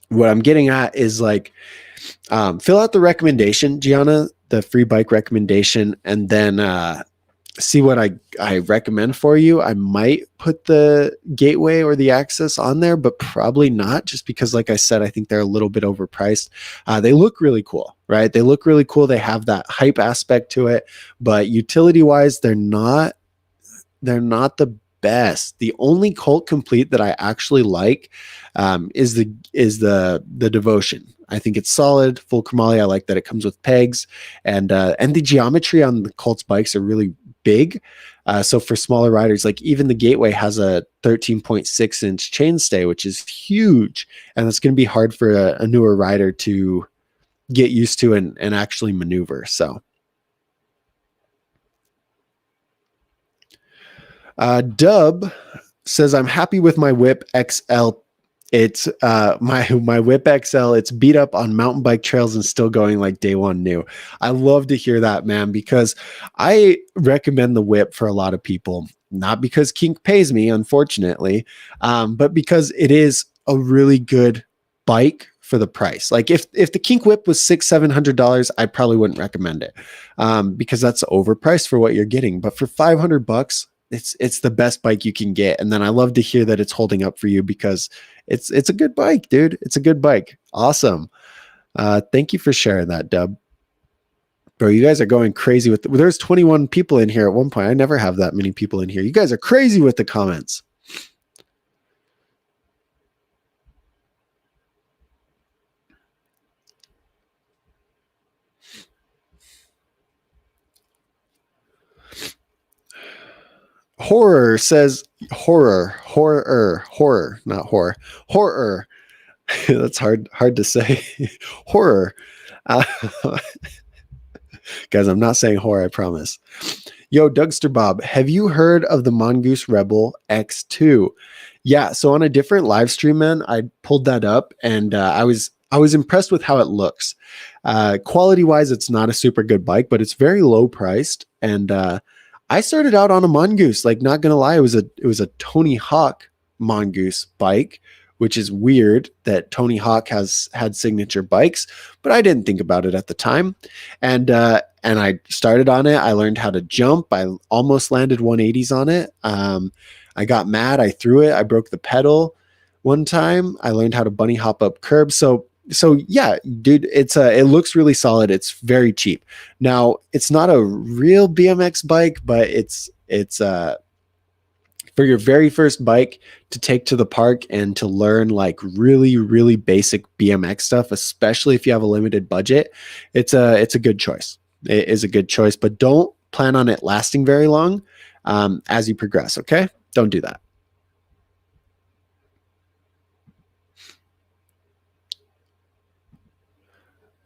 what I'm getting at is like, fill out the recommendation, Gianna, the free bike recommendation, and then see what I recommend for you. I might put the Gateway or the Access on there, but probably not, just because, like I said, I think they're a little bit overpriced. They look really cool, right? They look really cool. They have that hype aspect to it, but utility wise, they're not the best. The only Cult Complete that I actually like is the Devotion. I think it's solid, full chromoly. I like that it comes with pegs, and the geometry on the Colt's bikes are really big. So for smaller riders, like even the Gateway has a 13.6-inch chainstay, which is huge. And it's going to be hard for a newer rider to get used to and actually maneuver. So Dub says, I'm happy with my Whip XL. It's my Whip XL. It's beat up on mountain bike trails and still going like day one new. I love to hear that, man, because I recommend the Whip for a lot of people, not because Kink pays me, unfortunately, but because it is a really good bike for the price. Like if the Kink Whip was $600-700, I probably wouldn't recommend it, because that's overpriced for what you're getting. But for $500, it's the best bike you can get. And then I love to hear that it's holding up for you, because it's a good bike, dude. It's a good bike. Awesome. Thank you for sharing that, Dub. Bro, you guys are going crazy with there's 21 people in here at one point. I never have that many people in here. You guys are crazy with the comments. Horror says horror, not horror. That's hard to say. Horror. Guys, I'm not saying horror, I promise. Yo, Dougster Bob, have you heard of the Mongoose Rebel X2? Yeah, so on a different live stream, man, I pulled that up, and I was impressed with how it looks. Quality wise, it's not a super good bike, but it's very low priced. And I started out on a Mongoose. Like, not gonna lie, it was a Tony Hawk Mongoose bike, which is weird that Tony Hawk has had signature bikes, but I didn't think about it at the time. And I started on it. I learned how to jump. I almost landed 180s on it. I got mad. I threw it. I broke the pedal one time. I learned how to bunny hop up curbs. So yeah, dude, it looks really solid. It's very cheap. Now, it's not a real BMX bike, but it's for your very first bike to take to the park and to learn like really, really basic BMX stuff, especially if you have a limited budget. It's a good choice. It is a good choice, but don't plan on it lasting very long as you progress. Okay, don't do that.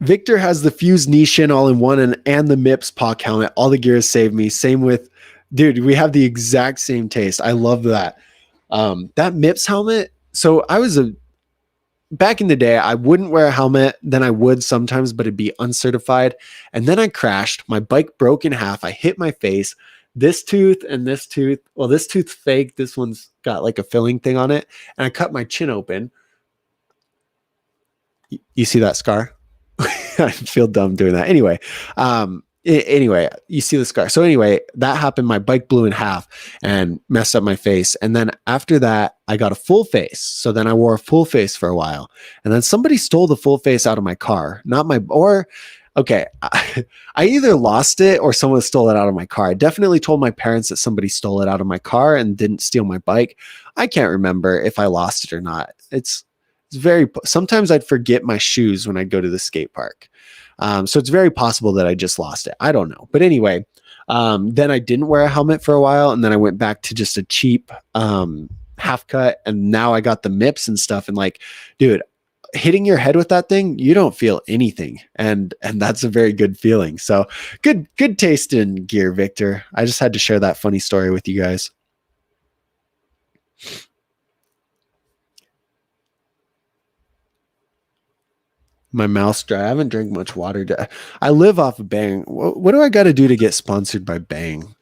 Victor has the Fuse Nishin all in one and the MIPS POC helmet. All the gears saved me. Same with, dude, we have the exact same taste. I love that. That MIPS helmet. So back in the day, I wouldn't wear a helmet. Then I would sometimes, but it'd be uncertified. And then I crashed. My bike broke in half. I hit my face. This tooth and this tooth. Well, this tooth's fake. This one's got like a filling thing on it. And I cut my chin open. You see that scar? I feel dumb doing that. Anyway, you see the scar. So anyway, that happened. My bike blew in half and messed up my face. And then after that, I got a full face. So then I wore a full face for a while. And then somebody stole the full face out of my car. I either lost it or someone stole it out of my car. I definitely told my parents that somebody stole it out of my car and didn't steal my bike. I can't remember if I lost it or not. Sometimes I'd forget my shoes when I'd go to the skate park. So it's very possible that I just lost it. I don't know. But anyway, then I didn't wear a helmet for a while. And then I went back to just a cheap half cut. And now I got the MIPS and stuff. And like, dude, hitting your head with that thing, you don't feel anything. And that's a very good feeling. So good taste in gear, Victor. I just had to share that funny story with you guys. My mouth's dry. I haven't drank much water. I live off of Bang. What do I got to do to get sponsored by Bang?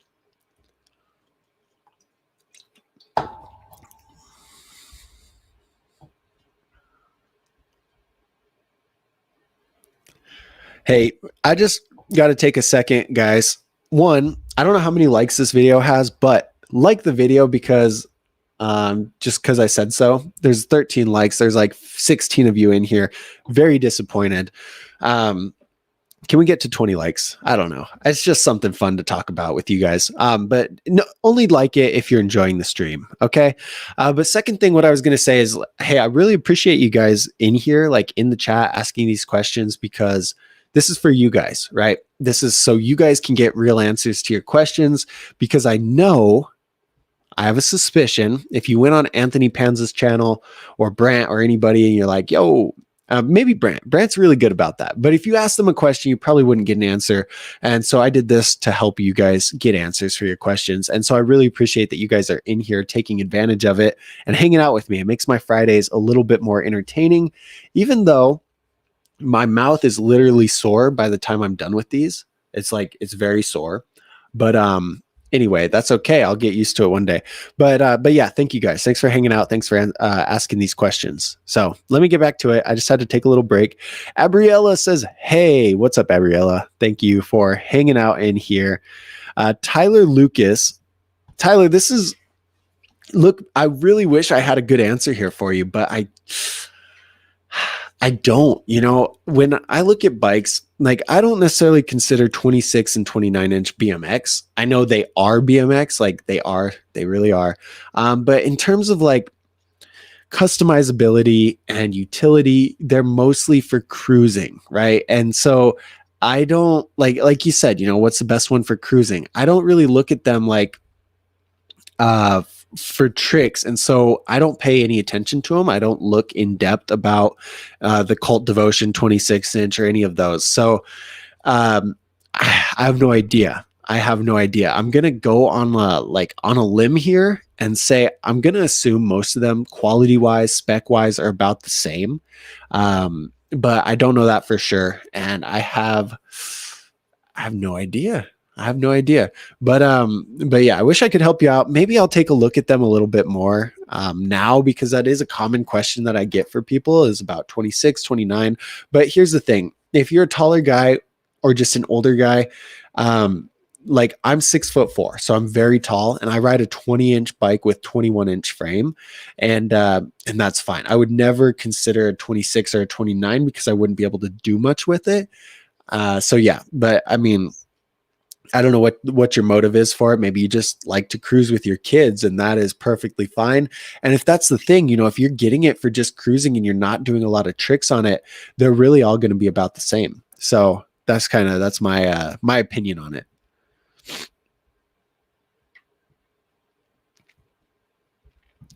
Hey, I just got to take a second, guys. One, I don't know how many likes this video has, but like the video because just because I said so. There's 13 likes. There's like 16 of you in here. Very disappointed. Can we get to 20 likes? I don't know. It's just something fun to talk about with you guys. But no, only like it if you're enjoying the stream. Okay. But second thing, what I was going to say is, hey, I really appreciate you guys in here, like in the chat, asking these questions, because this is for you guys, right? This is so you guys can get real answers to your questions, because I know, I have a suspicion, if you went on Anthony Panza's channel or Brant or anybody and you're like, yo, maybe Brant's really good about that. But if you ask them a question, you probably wouldn't get an answer. And so I did this to help you guys get answers for your questions. And so I really appreciate that you guys are in here taking advantage of it and hanging out with me. It makes my Fridays a little bit more entertaining, even though my mouth is literally sore by the time I'm done with these. It's like, it's very sore. But anyway, that's okay. I'll get used to it one day. But yeah, thank you guys. Thanks for hanging out. Thanks for asking these questions. So let me get back to it. I just had to take a little break. Abriella says, hey, what's up, Abriella? Thank you for hanging out in here. Tyler Lucas. Tyler, this is, look, I really wish I had a good answer here for you, but I don't, when I look at bikes, like, I don't necessarily consider 26 and 29 inch BMX. I know they are BMX, like they really are. But in terms of like customizability and utility, they're mostly for cruising, right? And so I don't like you said, what's the best one for cruising? I don't really look at them like, for tricks, and so I don't pay any attention to them. I don't look in depth about the Cult Devotion 26 inch or any of those. So I have no idea. I'm gonna go on a limb here and say I'm gonna assume most of them, quality wise, spec wise, are about the same. But I don't know that for sure, and I have no idea. But yeah, I wish I could help you out. Maybe I'll take a look at them a little bit more now, because that is a common question that I get for people, is about 26, 29. But here's the thing. If you're a taller guy or just an older guy, like, I'm 6'4", so I'm very tall, and I ride a 20-inch bike with 21-inch frame, and that's fine. I would never consider a 26 or a 29 because I wouldn't be able to do much with it. So yeah, but I mean, I don't know what your motive is for it. Maybe you just like to cruise with your kids, and that is perfectly fine. And if that's the thing, if you're getting it for just cruising and you're not doing a lot of tricks on it, they're really all going to be about the same. So that's my my opinion on it.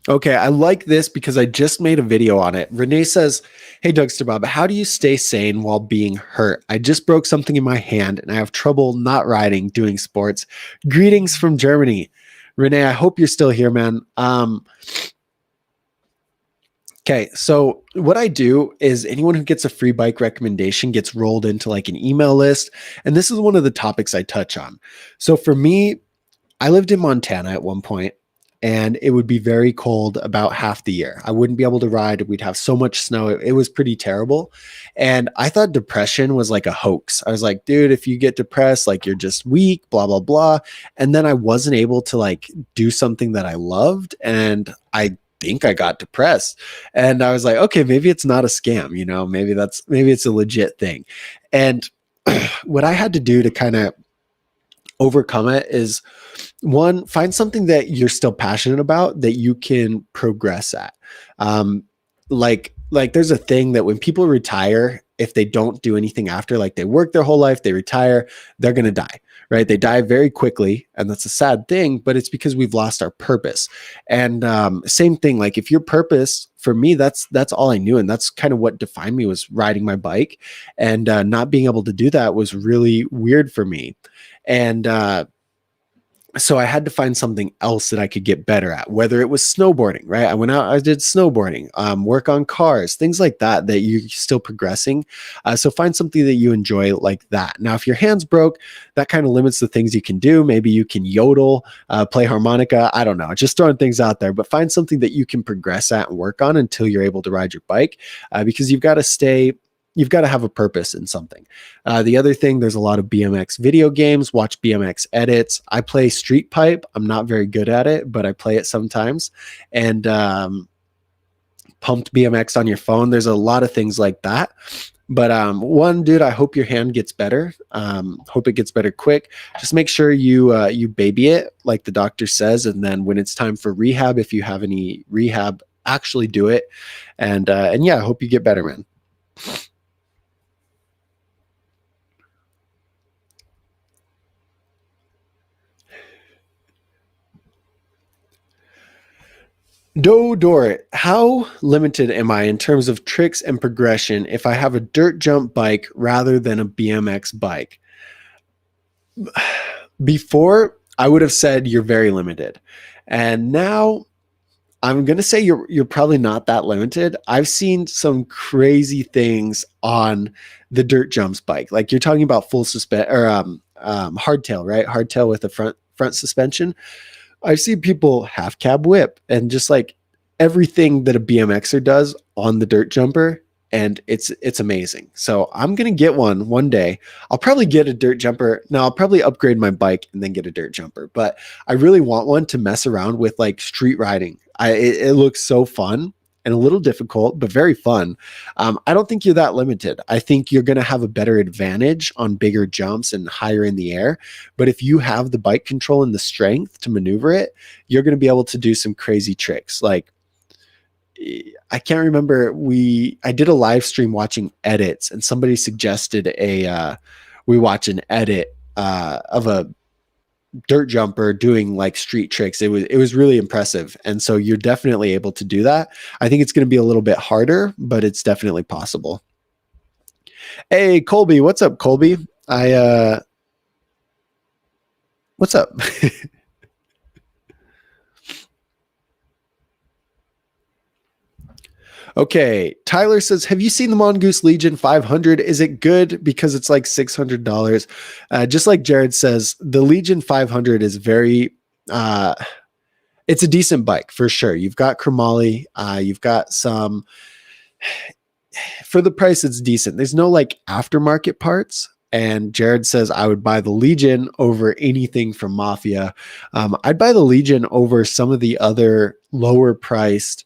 Okay, I like this because I just made a video on it. Renee says, hey, Dougster Bob, how do you stay sane while being hurt? I just broke something in my hand and I have trouble not riding, doing sports. Greetings from Germany. Renee, I hope you're still here, man. Okay, so what I do is anyone who gets a free bike recommendation gets rolled into like an email list. And this is one of the topics I touch on. So for me, I lived in Montana at one point, and it would be very cold about half the year. I wouldn't be able to ride. We'd have so much snow. It was pretty terrible. And I thought depression was like a hoax. I was like, dude, if you get depressed, like, you're just weak, blah, blah, blah. And then I wasn't able to like do something that I loved. And I think I got depressed. And I was like, okay, maybe it's not a scam, maybe it's a legit thing. And what I had to do to kind of overcome it is, one, find something that you're still passionate about that you can progress at. Like there's a thing that when people retire, if they don't do anything after, like they work their whole life, they retire, they're going to die, right? They die very quickly. And that's a sad thing, but it's because we've lost our purpose. And same thing, like if your purpose, for me, that's all I knew. And that's kind of what defined me, was riding my bike, and not being able to do that was really weird for me. And so I had to find something else that I could get better at, whether it was snowboarding, right? I went out, I did snowboarding, work on cars, things like that, that you're still progressing. So find something that you enjoy like that. Now, if your hand's broke, that kind of limits the things you can do. Maybe you can yodel, play harmonica. I don't know, just throwing things out there, but find something that you can progress at and work on until you're able to ride your bike, because you've got to have a purpose in something. The other thing, there's a lot of BMX video games, watch BMX edits. I play Street Pipe. I'm not very good at it, but I play it sometimes. And pumped BMX on your phone. There's a lot of things like that. But one, dude, I hope your hand gets better. Hope it gets better quick. Just make sure you baby it, like the doctor says. And then when it's time for rehab, if you have any rehab, actually do it. And yeah, I hope you get better, man. Do Dorit, how limited am I in terms of tricks and progression if I have a dirt jump bike rather than a BMX bike? Before, I would have said you're very limited. And now I'm gonna say you're probably not that limited. I've seen some crazy things on the dirt jumps bike. Like you're talking about full suspend or hardtail, right? Hardtail with a front suspension. I've seen people half cab whip and just like everything that a BMXer does on the dirt jumper, and it's amazing. So I'm gonna get one day. I'll probably get a dirt jumper. Now I'll probably upgrade my bike and then get a dirt jumper, but I really want one to mess around with like street riding. It looks so fun and a little difficult, but very fun. I don't think you're that limited. I think you're going to have a better advantage on bigger jumps and higher in the air. But if you have the bike control and the strength to maneuver it, you're going to be able to do some crazy tricks. Like I can't remember. I did a live stream watching edits, and somebody suggested we watch an edit of a dirt jumper doing like street tricks. It was really impressive, and so you're definitely able to do that. I think it's going to be a little bit harder, but it's definitely possible. Hey Colby, what's up, Colby? What's up? Okay, Tyler says, have you seen the Mongoose Legion 500? Is it good? Because it's like $600. Just like Jared says, the Legion 500 is very it's a decent bike for sure. You've got chromoly, you've got some, for the price, it's decent. There's no like aftermarket parts. And Jared says, I would buy the Legion over anything from Mafia. I'd buy the Legion over some of the other lower priced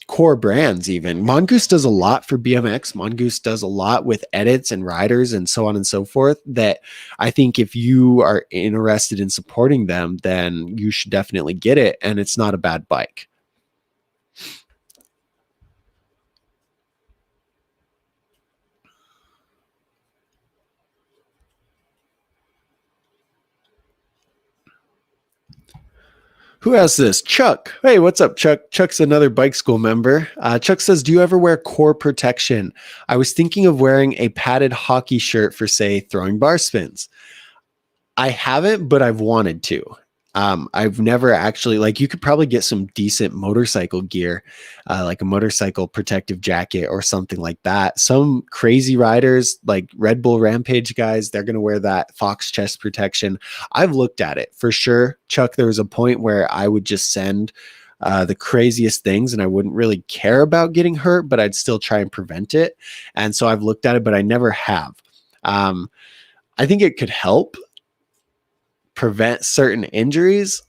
core brands. Even Mongoose does a lot for BMX. Mongoose does a lot with edits and riders and so on and so forth, that I think if you are interested in supporting them, then you should definitely get it. And it's not a bad bike. Who has this? Chuck. Hey, what's up, Chuck? Chuck's another bike school member. Chuck says, do you ever wear core protection? I was thinking of wearing a padded hockey shirt for, say, throwing bar spins. I haven't, but I've wanted to. I've never actually, like, you could probably get some decent motorcycle gear, like a motorcycle protective jacket or something like that. Some crazy riders, like Red Bull Rampage guys, they're going to wear that Fox chest protection. I've looked at it for sure. Chuck, there was a point where I would just send the craziest things and I wouldn't really care about getting hurt, but I'd still try and prevent it. And so I've looked at it, but I never have. I think it could help prevent certain injuries.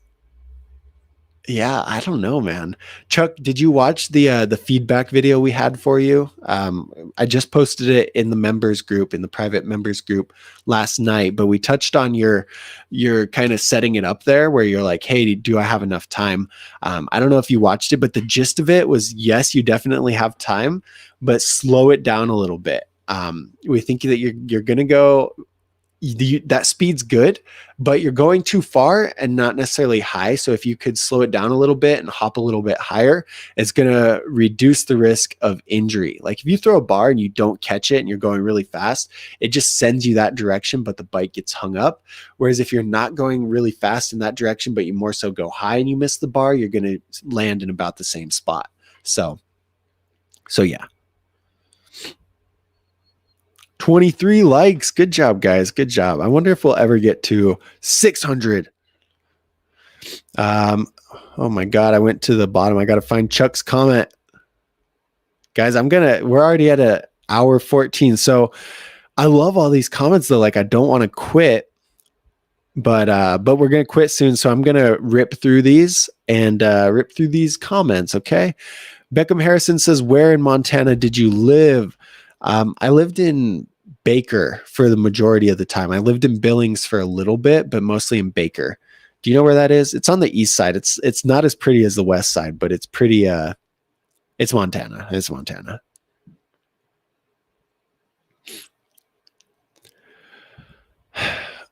Yeah, I don't know, man. Chuck, did you watch the feedback video we had for you? I just posted it in the members group, in the private members group last night, but we touched on your kind of setting it up there where you're like, hey, do I have enough time? I don't know if you watched it, but the gist of it was, yes, you definitely have time, but slow it down a little bit. We think that you're going to go, that speed's good, but you're going too far and not necessarily high. So if you could slow it down a little bit and hop a little bit higher, it's going to reduce the risk of injury. Like if you throw a bar and you don't catch it and you're going really fast, it just sends you that direction, but the bike gets hung up. Whereas if you're not going really fast in that direction, but you more so go high and you miss the bar, you're going to land in about the same spot. So yeah. 23 likes. Good job, guys. Good job. I wonder if we'll ever get to 600. Oh my God. I went to the bottom. I got to find Chuck's comment. Guys, we're already at an hour 14. So I love all these comments though. Like I don't want to quit, but we're going to quit soon. So I'm going to rip through these and rip through these comments. Okay. Beckham Harrison says, where in Montana did you live? I lived in Baker for the majority of the time. I lived in Billings for a little bit, but mostly in Baker. Do you know where that is? It's on the east side. It's not as pretty as the west side, but it's pretty. It's Montana. It's Montana.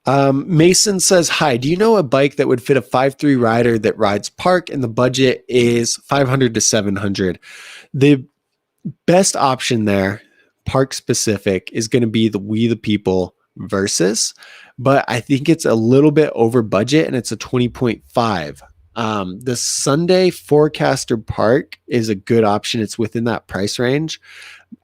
Mason says, hi, do you know a bike that would fit a 5'3" rider that rides park and the budget is 500 to 700? The best option there, park specific, is going to be the We the People Versus, but I think it's a little bit over budget and it's a 20.5. The Sunday Forecaster Park is a good option. It's within that price range.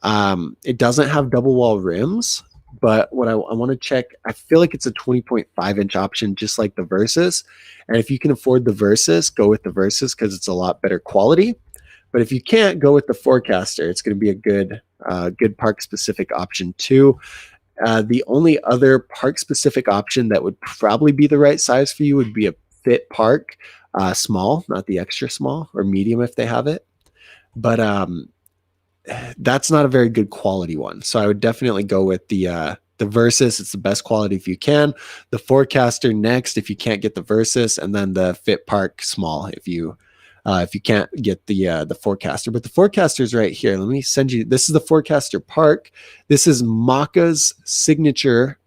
It doesn't have double wall rims, but what I want to check, I feel like it's a 20.5 inch option, just like the Versus. And if you can afford the Versus, go with the Versus because it's a lot better quality. But if you can't, go with the Forecaster. It's going to be a good park specific option too. The only other park specific option that would probably be the right size for you would be a Fit Park, small, not the extra small, or medium if they have it. But that's not a very good quality one. So I would definitely go with the Versus. It's the best quality if you can. The Forecaster next if you can't get the Versus, and then the Fit Park small if you can't get the Forecaster. But the Forecaster is right here. Let me send you. This is the Forecaster Park. This is Maka's signature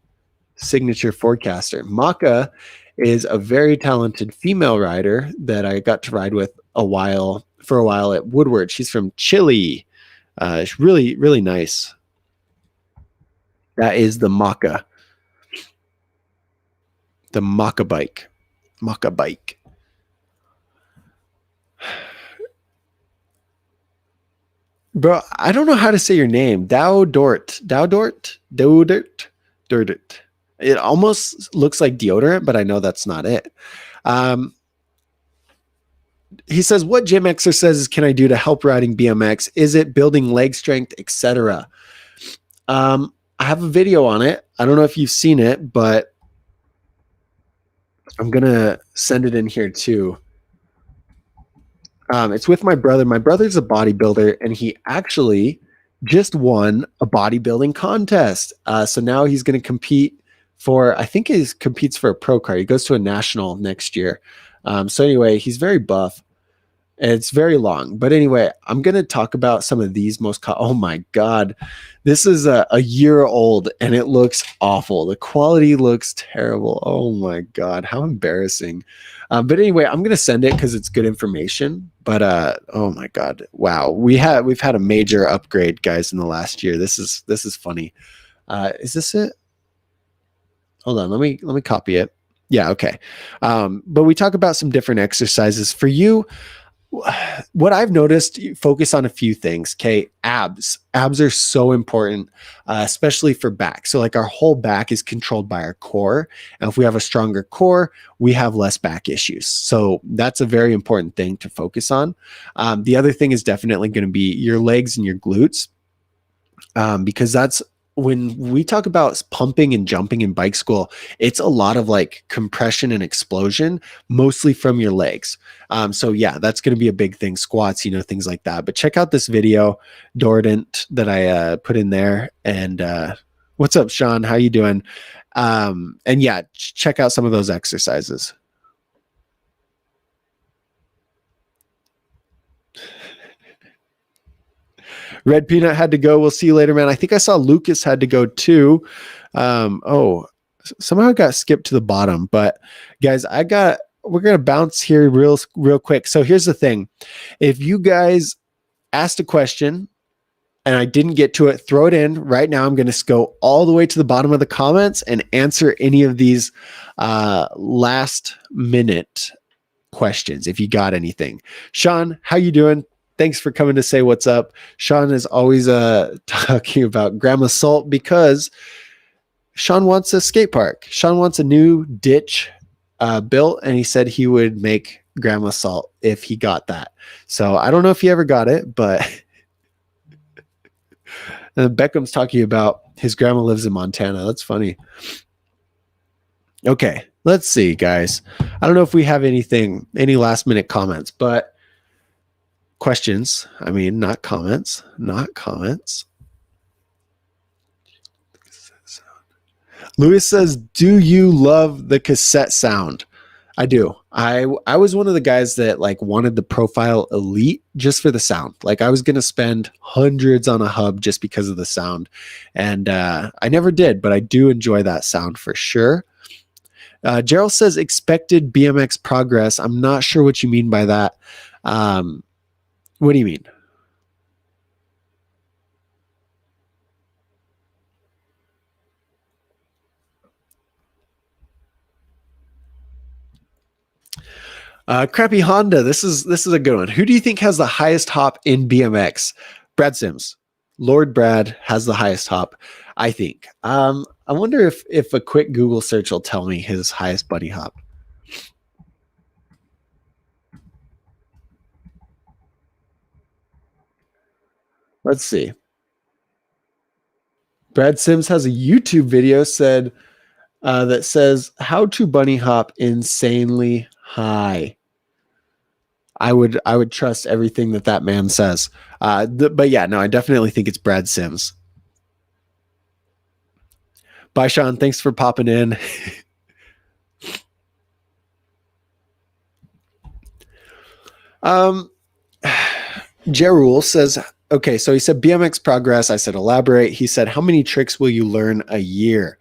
Forecaster. Maka is a very talented female rider that I got to ride with for a while at Woodward. She's from Chile. It's really, really nice. That is the Maka. The Maka bike. Maka bike. Bro, I don't know how to say your name. Dowdort. It almost looks like deodorant, but I know that's not it. He says, what gym exercises can I do to help riding BMX? Is it building leg strength, etc.? I have a video on it. I don't know if you've seen it, but I'm going to send it in here too. It's with my brother. My brother's a bodybuilder, and he actually just won a bodybuilding contest. So now he's going to compete for, I think he competes for a pro card. He goes to a national next year. So anyway, he's very buff. And it's very long. But anyway, I'm going to talk about some of these oh my God. This is a year old and it looks awful. The quality looks terrible. Oh my God. How embarrassing. But anyway, I'm going to send it because it's good information. But oh my God. Wow. We've had a major upgrade, guys, in the last year. This is funny. Is this it? Hold on. Let me copy it. Yeah. Okay. But we talk about some different exercises for you. What I've noticed, focus on a few things. Okay. Abs are so important, especially for back. So like our whole back is controlled by our core. And if we have a stronger core, we have less back issues. So that's a very important thing to focus on. The other thing is definitely going to be your legs and your glutes, because that's when we talk about pumping and jumping in bike school, it's a lot of like compression and explosion, mostly from your legs. So yeah, that's going to be a big thing. Squats, things like that. But check out this video, Dordant, that I put in there. And what's up, Sean? How you doing? And yeah, check out some of those exercises. Red Peanut had to go. We'll see you later, man. I think I saw Lucas had to go too. Somehow it got skipped to the bottom. But guys, we're gonna bounce here real quick. So here's the thing: if you guys asked a question and I didn't get to it, throw it in right now. I'm gonna go all the way to the bottom of the comments and answer any of these last minute questions if you got anything. Sean, how you doing? Thanks for coming to say what's up. Sean is always talking about Grandma Salt because Sean wants a skate park. Sean wants a new ditch built, and he said he would make Grandma Salt if he got that. So I don't know if he ever got it, but Beckham's talking about his grandma lives in Montana. That's funny. Okay, let's see, guys. I don't know if we have any last minute comments, but questions. I mean, not comments. Lewis says, do you love the cassette sound? I do. I was one of the guys that like wanted the Profile Elite just for the sound. Like I was going to spend hundreds on a hub just because of the sound. And I never did, but I do enjoy that sound for sure. Gerald says expected BMX progress. I'm not sure what you mean by that. What do you mean? Crappy Honda. This is a good one. Who do you think has the highest hop in BMX? Brad Sims. Lord Brad has the highest hop, I think. I wonder if a quick Google search will tell me his highest buddy hop. Let's see. Brad Sims has a YouTube video that says how to bunny hop insanely high. I would trust everything that man says. But yeah, no, I definitely think it's Brad Sims. Bye, Sean. Thanks for popping in. Jerul says, okay, so he said BMX progress. I said elaborate. He said, how many tricks will you learn a year?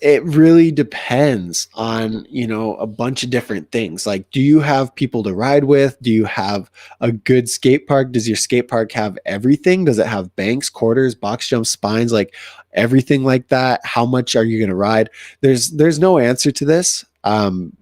It really depends on, a bunch of different things. Like, do you have people to ride with? Do you have a good skate park? Does your skate park have everything? Does it have banks, quarters, box jumps, spines, like everything like that? How much are you going to ride? There's no answer to this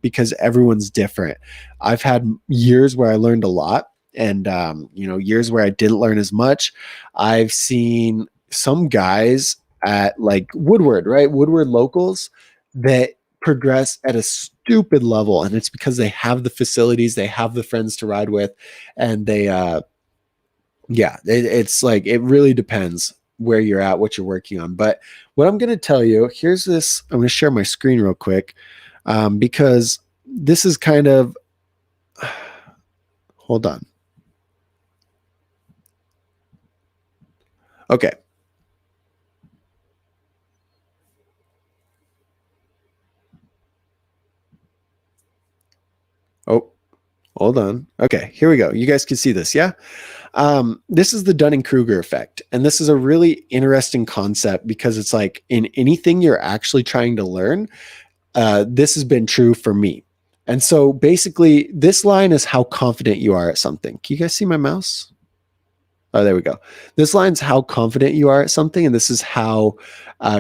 because everyone's different. I've had years where I learned a lot and, years where I didn't learn as much. I've seen some guys at like Woodward, right? Woodward locals that progress at a stupid level. And it's because they have the facilities, they have the friends to ride with. And it's like, it really depends where you're at, what you're working on. But what I'm going to tell you, here's this, I'm going to share my screen real quick because this is kind of, hold on. Okay. Oh, hold on. Okay, here we go. You guys can see this, yeah? This is the Dunning-Kruger effect. And this is a really interesting concept because it's like in anything you're actually trying to learn, this has been true for me. And so basically, this line is how confident you are at something. Can you guys see my mouse? Oh, there we go. This line's how confident you are at something, and this is how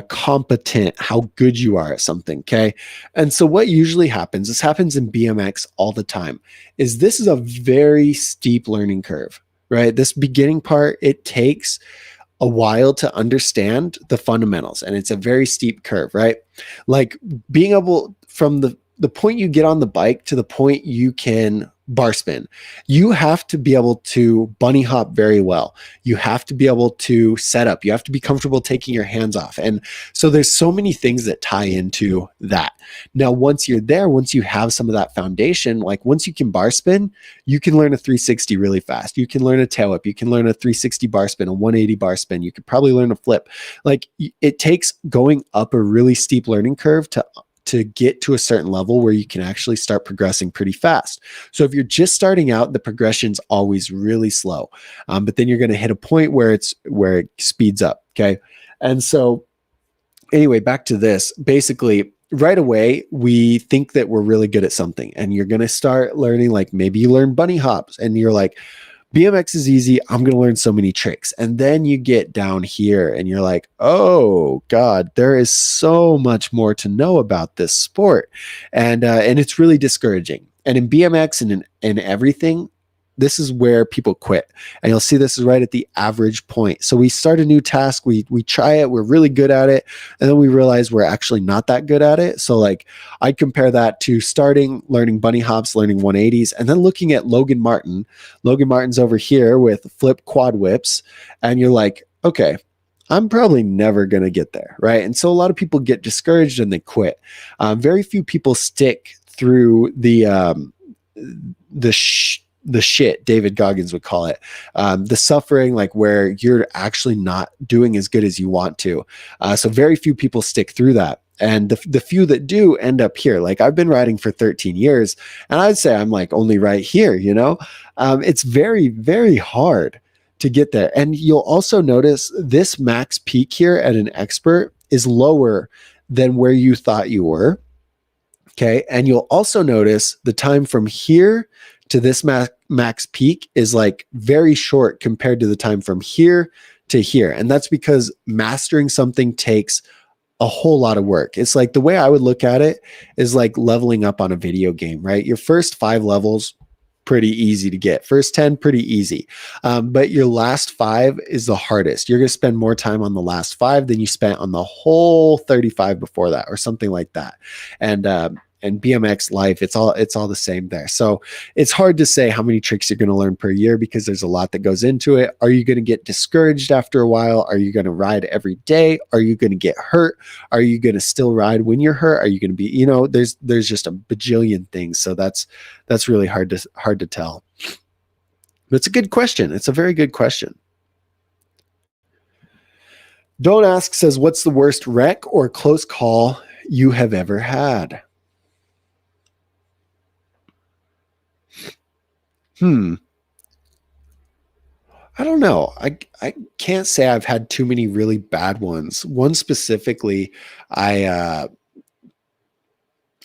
competent, how good you are at something. Okay. And so what usually happens, this happens in BMX all the time, is this is a very steep learning curve, right? This beginning part, it takes a while to understand the fundamentals, and it's a very steep curve, right? Like being able from the point you get on the bike to the point you can bar spin, you have to be able to bunny hop very well. You have to be able to set up. You have to be comfortable taking your hands off. And so there's so many things that tie into that. Now, once you're there, once you have some of that foundation, like once you can bar spin, you can learn a 360 really fast. You can learn a tail whip. You can learn a 360 bar spin, a 180 bar spin. You could probably learn a flip. Like it takes going up a really steep learning curve to get to a certain level where you can actually start progressing pretty fast. So if you're just starting out, the progression's always really slow. But then you're going to hit a point where it speeds up. Okay. And so anyway, back to this, basically right away, we think that we're really good at something and you're going to start learning, like maybe you learn bunny hops and you're like, BMX is easy. I'm going to learn so many tricks. And then you get down here and you're like, oh God, there is so much more to know about this sport. And it's really discouraging. And in BMX and in everything, this is where people quit. And you'll see this is right at the average point. So we start a new task, we try it, we're really good at it, and then we realize we're actually not that good at it. So like I compare that to learning bunny hops, learning 180s, and then looking at Logan Martin. Logan Martin's over here with flip quad whips, and you're like, okay, I'm probably never going to get there, right? And so a lot of people get discouraged and they quit. Very few people stick through the shit, David Goggins would call it, the suffering, like where you're actually not doing as good as you want to. So very few people stick through that. And the few that do end up here. Like I've been riding for 13 years and I'd say I'm like only right here, it's very, very hard to get there. And you'll also notice this max peak here at an expert is lower than where you thought you were. Okay. And you'll also notice the time from here to this max peak is like very short compared to the time from here to here. And that's because mastering something takes a whole lot of work. It's like the way I would look at it is like leveling up on a video game, right? Your first 5 levels, pretty easy to get. First 10, pretty easy. But your last 5 is the hardest. You're going to spend more time on the last 5 than you spent on the whole 35 before that, or something like that. And BMX life, it's all the same there. So it's hard to say how many tricks you're going to learn per year because there's a lot that goes into it. Are you going to get discouraged after a while? Are you going to ride every day? Are you going to get hurt? Are you going to still ride when you're hurt? Are you going to be, there's just a bajillion things. So that's really hard to tell. But it's a good question. It's a very good question. Don't Ask says, what's the worst wreck or close call you have ever had? I don't know. I can't say I've had too many really bad ones. One specifically, I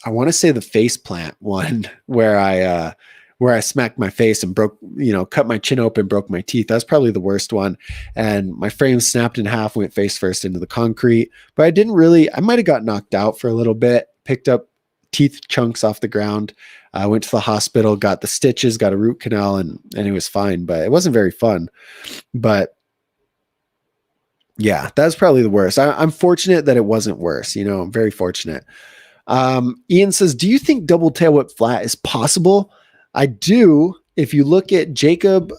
want to say the face plant one where I smacked my face and broke, cut my chin open, broke my teeth. That's probably the worst one. And my frame snapped in half, went face first into the concrete. But I might have got knocked out for a little bit, picked up teeth chunks off the ground. I went to the hospital, got the stitches, got a root canal, and it was fine, but it wasn't very fun. But yeah, that's probably the worst. I'm fortunate that it wasn't worse. I'm very fortunate. Ian says, do you think double tail whip flat is possible? I do. If you look at Jacob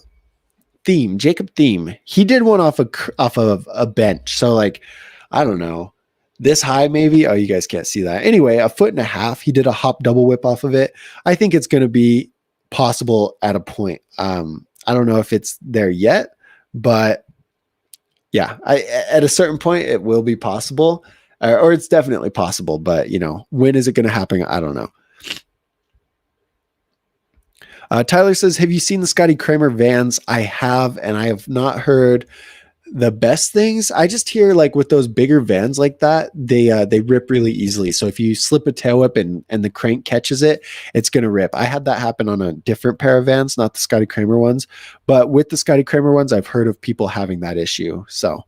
Theme, he did one off of a bench. So like, I don't know, this high maybe. Oh, you guys can't see that. Anyway, 1.5 feet. He did a hop double whip off of it. I think it's going to be possible at a point. I don't know if it's there yet, but yeah, at a certain point it will be possible, or it's definitely possible. But when is it going to happen? I don't know. Tyler says, have you seen the Scotty Kramer vans? I have, and I have not heard the best things. I just hear like with those bigger vans like that, they rip really easily. So if you slip a tail whip and the crank catches it, it's going to rip. I had that happen on a different pair of vans, not the Scotty Kramer ones, but with the Scotty Kramer ones, I've heard of people having that issue. So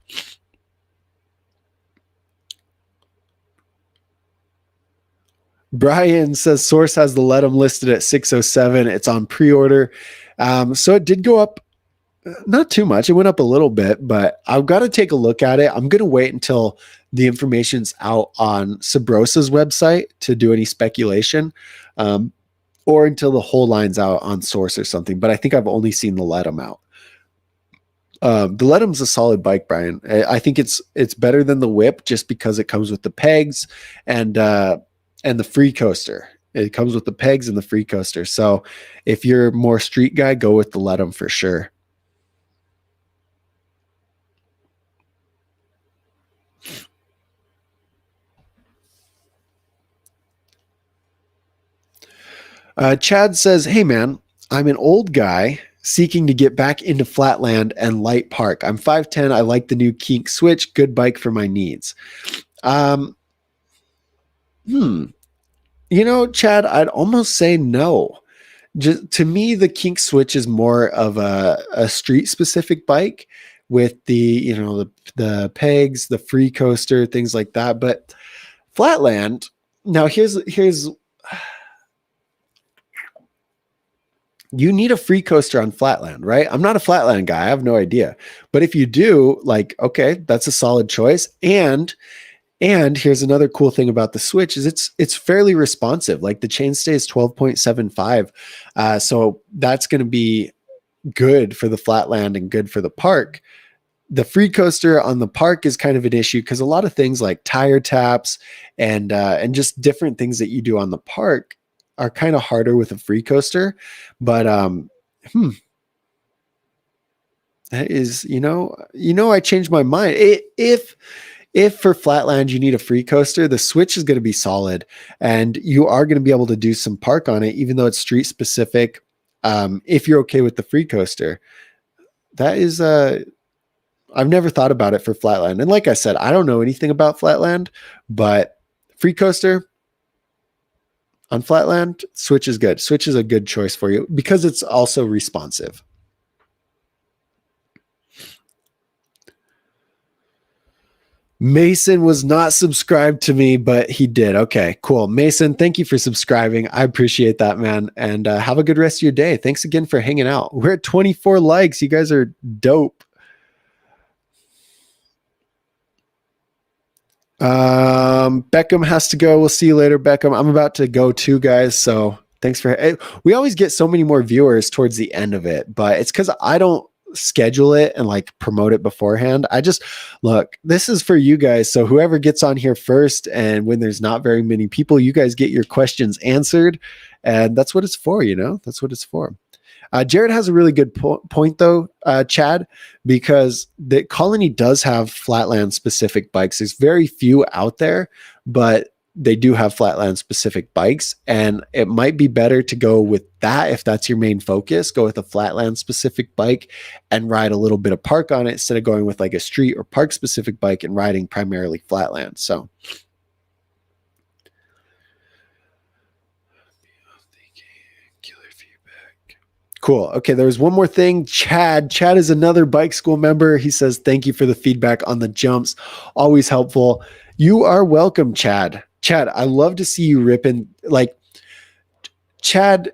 Brian says Source has the Let 'em listed at 607. It's on pre-order. So it did go up, not too much. It went up a little bit, but I've got to take a look at it. I'm going to wait until the information's out on Sabrosa's website to do any speculation, or until the whole line's out on Source or something. But I think I've only seen the Let 'em out. The Let 'em's a solid bike, Brian. I think it's better than the Whip just because it comes with the pegs and the free coaster. It comes with the pegs and the free coaster. So if you're more street guy, go with the Let 'em for sure. Chad says, hey man, I'm an old guy seeking to get back into flatland and light park. I'm 5'10". I like the new Kink switch. Good bike for my needs. Chad, I'd almost say no. Just, to me, the Kink switch is more of a street specific bike with the pegs, the free coaster, things like that. But flatland, now here's you need a free coaster on flatland, right? I'm not a flatland guy. I have no idea. But if you do, like, okay, that's a solid choice. And here's another cool thing about the Switch is it's fairly responsive. Like the chainstay is 12.75. So that's going to be good for the flatland and good for the park. The free coaster on the park is kind of an issue because a lot of things like tire taps and just different things that you do on the park are kind of harder with a free coaster. But that is, I changed my mind. If for flatland you need a free coaster, the Switch is going to be solid, and you are going to be able to do some park on it, even though it's street specific. If you're okay with the free coaster, that is I've never thought about it for flatland. And like I said, I don't know anything about flatland, but free coaster on flatland, Switch is good. Switch is a good choice for you because it's also responsive. Mason was not subscribed to me, but he did. Okay, cool. Mason, thank you for subscribing. I appreciate that, man. And have a good rest of your day. Thanks again for hanging out. We're at 24 likes. You guys are dope. Beckham has to go. We'll see you later, Beckham. I'm about to go too, guys. So thanks for, we always get so many more viewers towards the end of it, but it's because I don't schedule it and like promote it beforehand. I just look, this is for you guys. So whoever gets on here first, and when there's not very many people, you guys get your questions answered, and that's what it's for, you know, that's what it's for. Jared has a really good point though, Chad, because the Colony does have flatland specific bikes. There's very few out there, but they do have flatland specific bikes, and it might be better to go with that. If that's your main focus, go with a flatland specific bike and ride a little bit of park on it instead of going with like a street or park specific bike and riding primarily flatland. So cool. Okay, there's one more thing. Chad is another bike school member. He says, thank you for the feedback on the jumps. Always helpful. You are welcome, Chad. Chad, I love to see you ripping. Like, Chad,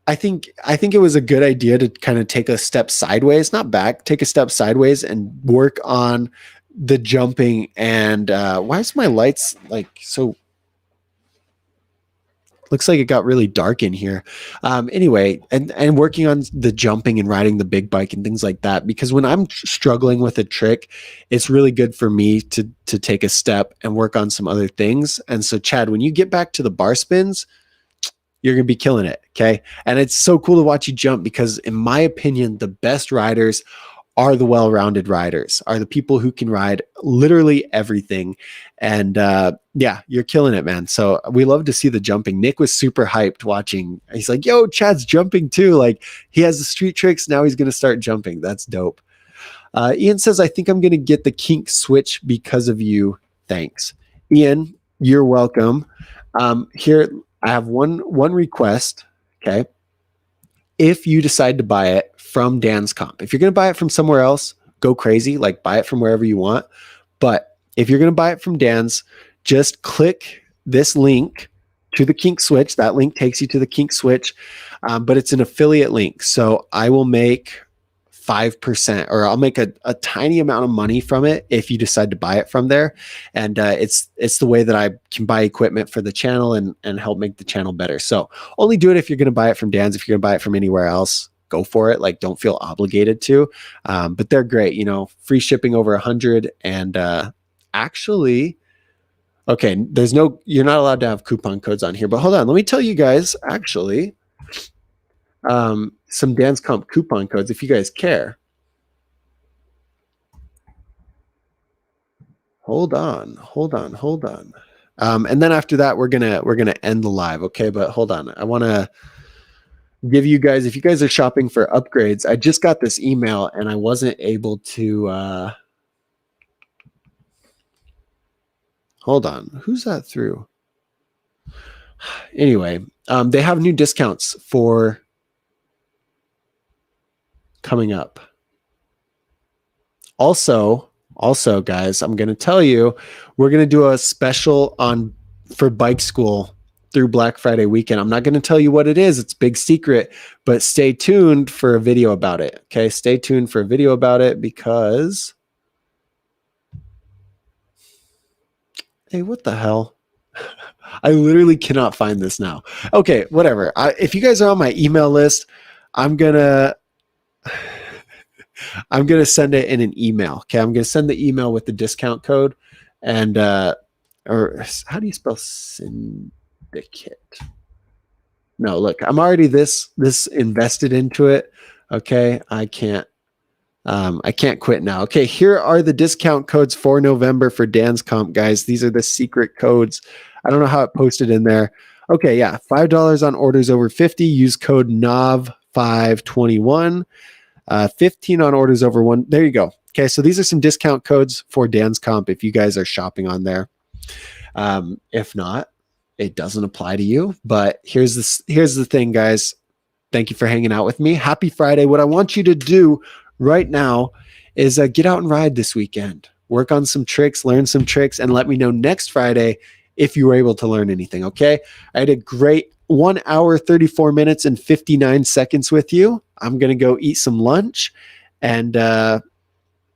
I think it was a good idea to kind of take a step sideways, not back, take a step sideways and work on the jumping. And why is my lights like so? Looks like it got really dark in here. Anyway, and working on the jumping and riding the big bike and things like that, because when I'm struggling with a trick, it's really good for me to take a step and work on some other things. And so, Chad, when you get back to the bar spins, you're going to be killing it. Okay. And it's so cool to watch you jump because, in my opinion, the best riders are the well-rounded riders, are the people who can ride literally everything. And yeah, you're killing it, man. So we love to see the jumping. Nick was super hyped watching. He's like, yo, Chad's jumping too. Like, he has the street tricks. Now he's going to start jumping. That's dope. Ian says, I think I'm going to get the Kink Switch because of you. Thanks. Ian, you're welcome. Here, I have one request. Okay. If you decide to buy it from Dan's Comp, if you're going to buy it from somewhere else, go crazy, like buy it from wherever you want. But if you're going to buy it from Dan's, just click this link to the Kink Switch. That link takes you to the Kink Switch, but it's an affiliate link. So I will make 5%, or I'll make a tiny amount of money from it if you decide to buy it from there. And it's the way that I can buy equipment for the channel and help make the channel better. So only do it if you're going to buy it from Dan's. If you're going to buy it from anywhere else, go for it. Like, don't feel obligated to, but they're great, you know, free shipping over 100. And actually, okay, you're not allowed to have coupon codes on here, but hold on. Let me tell you guys, actually, some Dan's Comp coupon codes if you guys care. Hold on. And then after that, we're gonna end the live. Okay, but hold on. I want to give you guys, if you guys are shopping for upgrades, I just got this email and I wasn't able to hold on. Who's that through? Anyway, they have new discounts for coming up. Also, guys, I'm going to tell you, we're going to do a special for bike school through Black Friday weekend. I'm not going to tell you what it is. It's big secret, but stay tuned for a video about it. Okay. Stay tuned for a video about it because, hey, what the hell? I literally cannot find this now. Okay. Whatever. If you guys are on my email list, I'm going to send it in an email. Okay. I'm going to send the email with the discount code and, or how do you spell syndicate? No, look, I'm already this invested into it. Okay. I can't quit now. Okay. Here are the discount codes for November for Dan's Comp, guys. These are the secret codes. I don't know how it posted in there. Okay. Yeah. $5 on orders over 50. Use code NOV521. 15 on orders over 1. There you go. Okay, so these are some discount codes for Dan's Comp if you guys are shopping on there. If not, it doesn't apply to you. But here's the thing, guys. Thank you for hanging out with me. Happy Friday. What I want you to do right now is get out and ride this weekend. Work on some tricks, learn some tricks, and let me know next Friday if you were able to learn anything, okay? I had a great 1 hour, 34 minutes, and 59 seconds with you. I'm going to go eat some lunch. And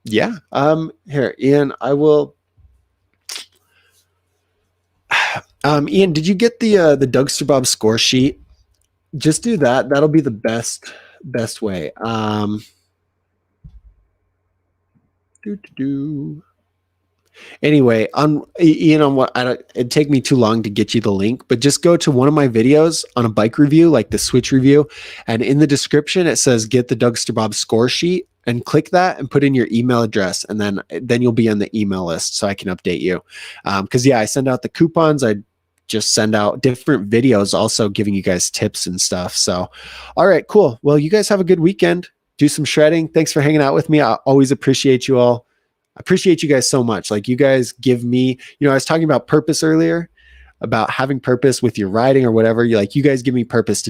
yeah, here, Ian, I will... Ian, did you get the Dougster Bob score sheet? Just do that. That'll be the best way. Anyway, Ian, it'd take me too long to get you the link, but just go to one of my videos on a bike review, like the Switch review, and in the description it says get the Dougster Bob score sheet, and click that and put in your email address, and then you'll be on the email list so I can update you. Because I send out the coupons. I just send out different videos also giving you guys tips and stuff. So, all right, cool. Well, you guys have a good weekend. Do some shredding. Thanks for hanging out with me. I always appreciate you all. I appreciate you guys so much. Like, you guys give me, I was talking about purpose earlier, about having purpose with your riding or whatever. You guys give me purpose to do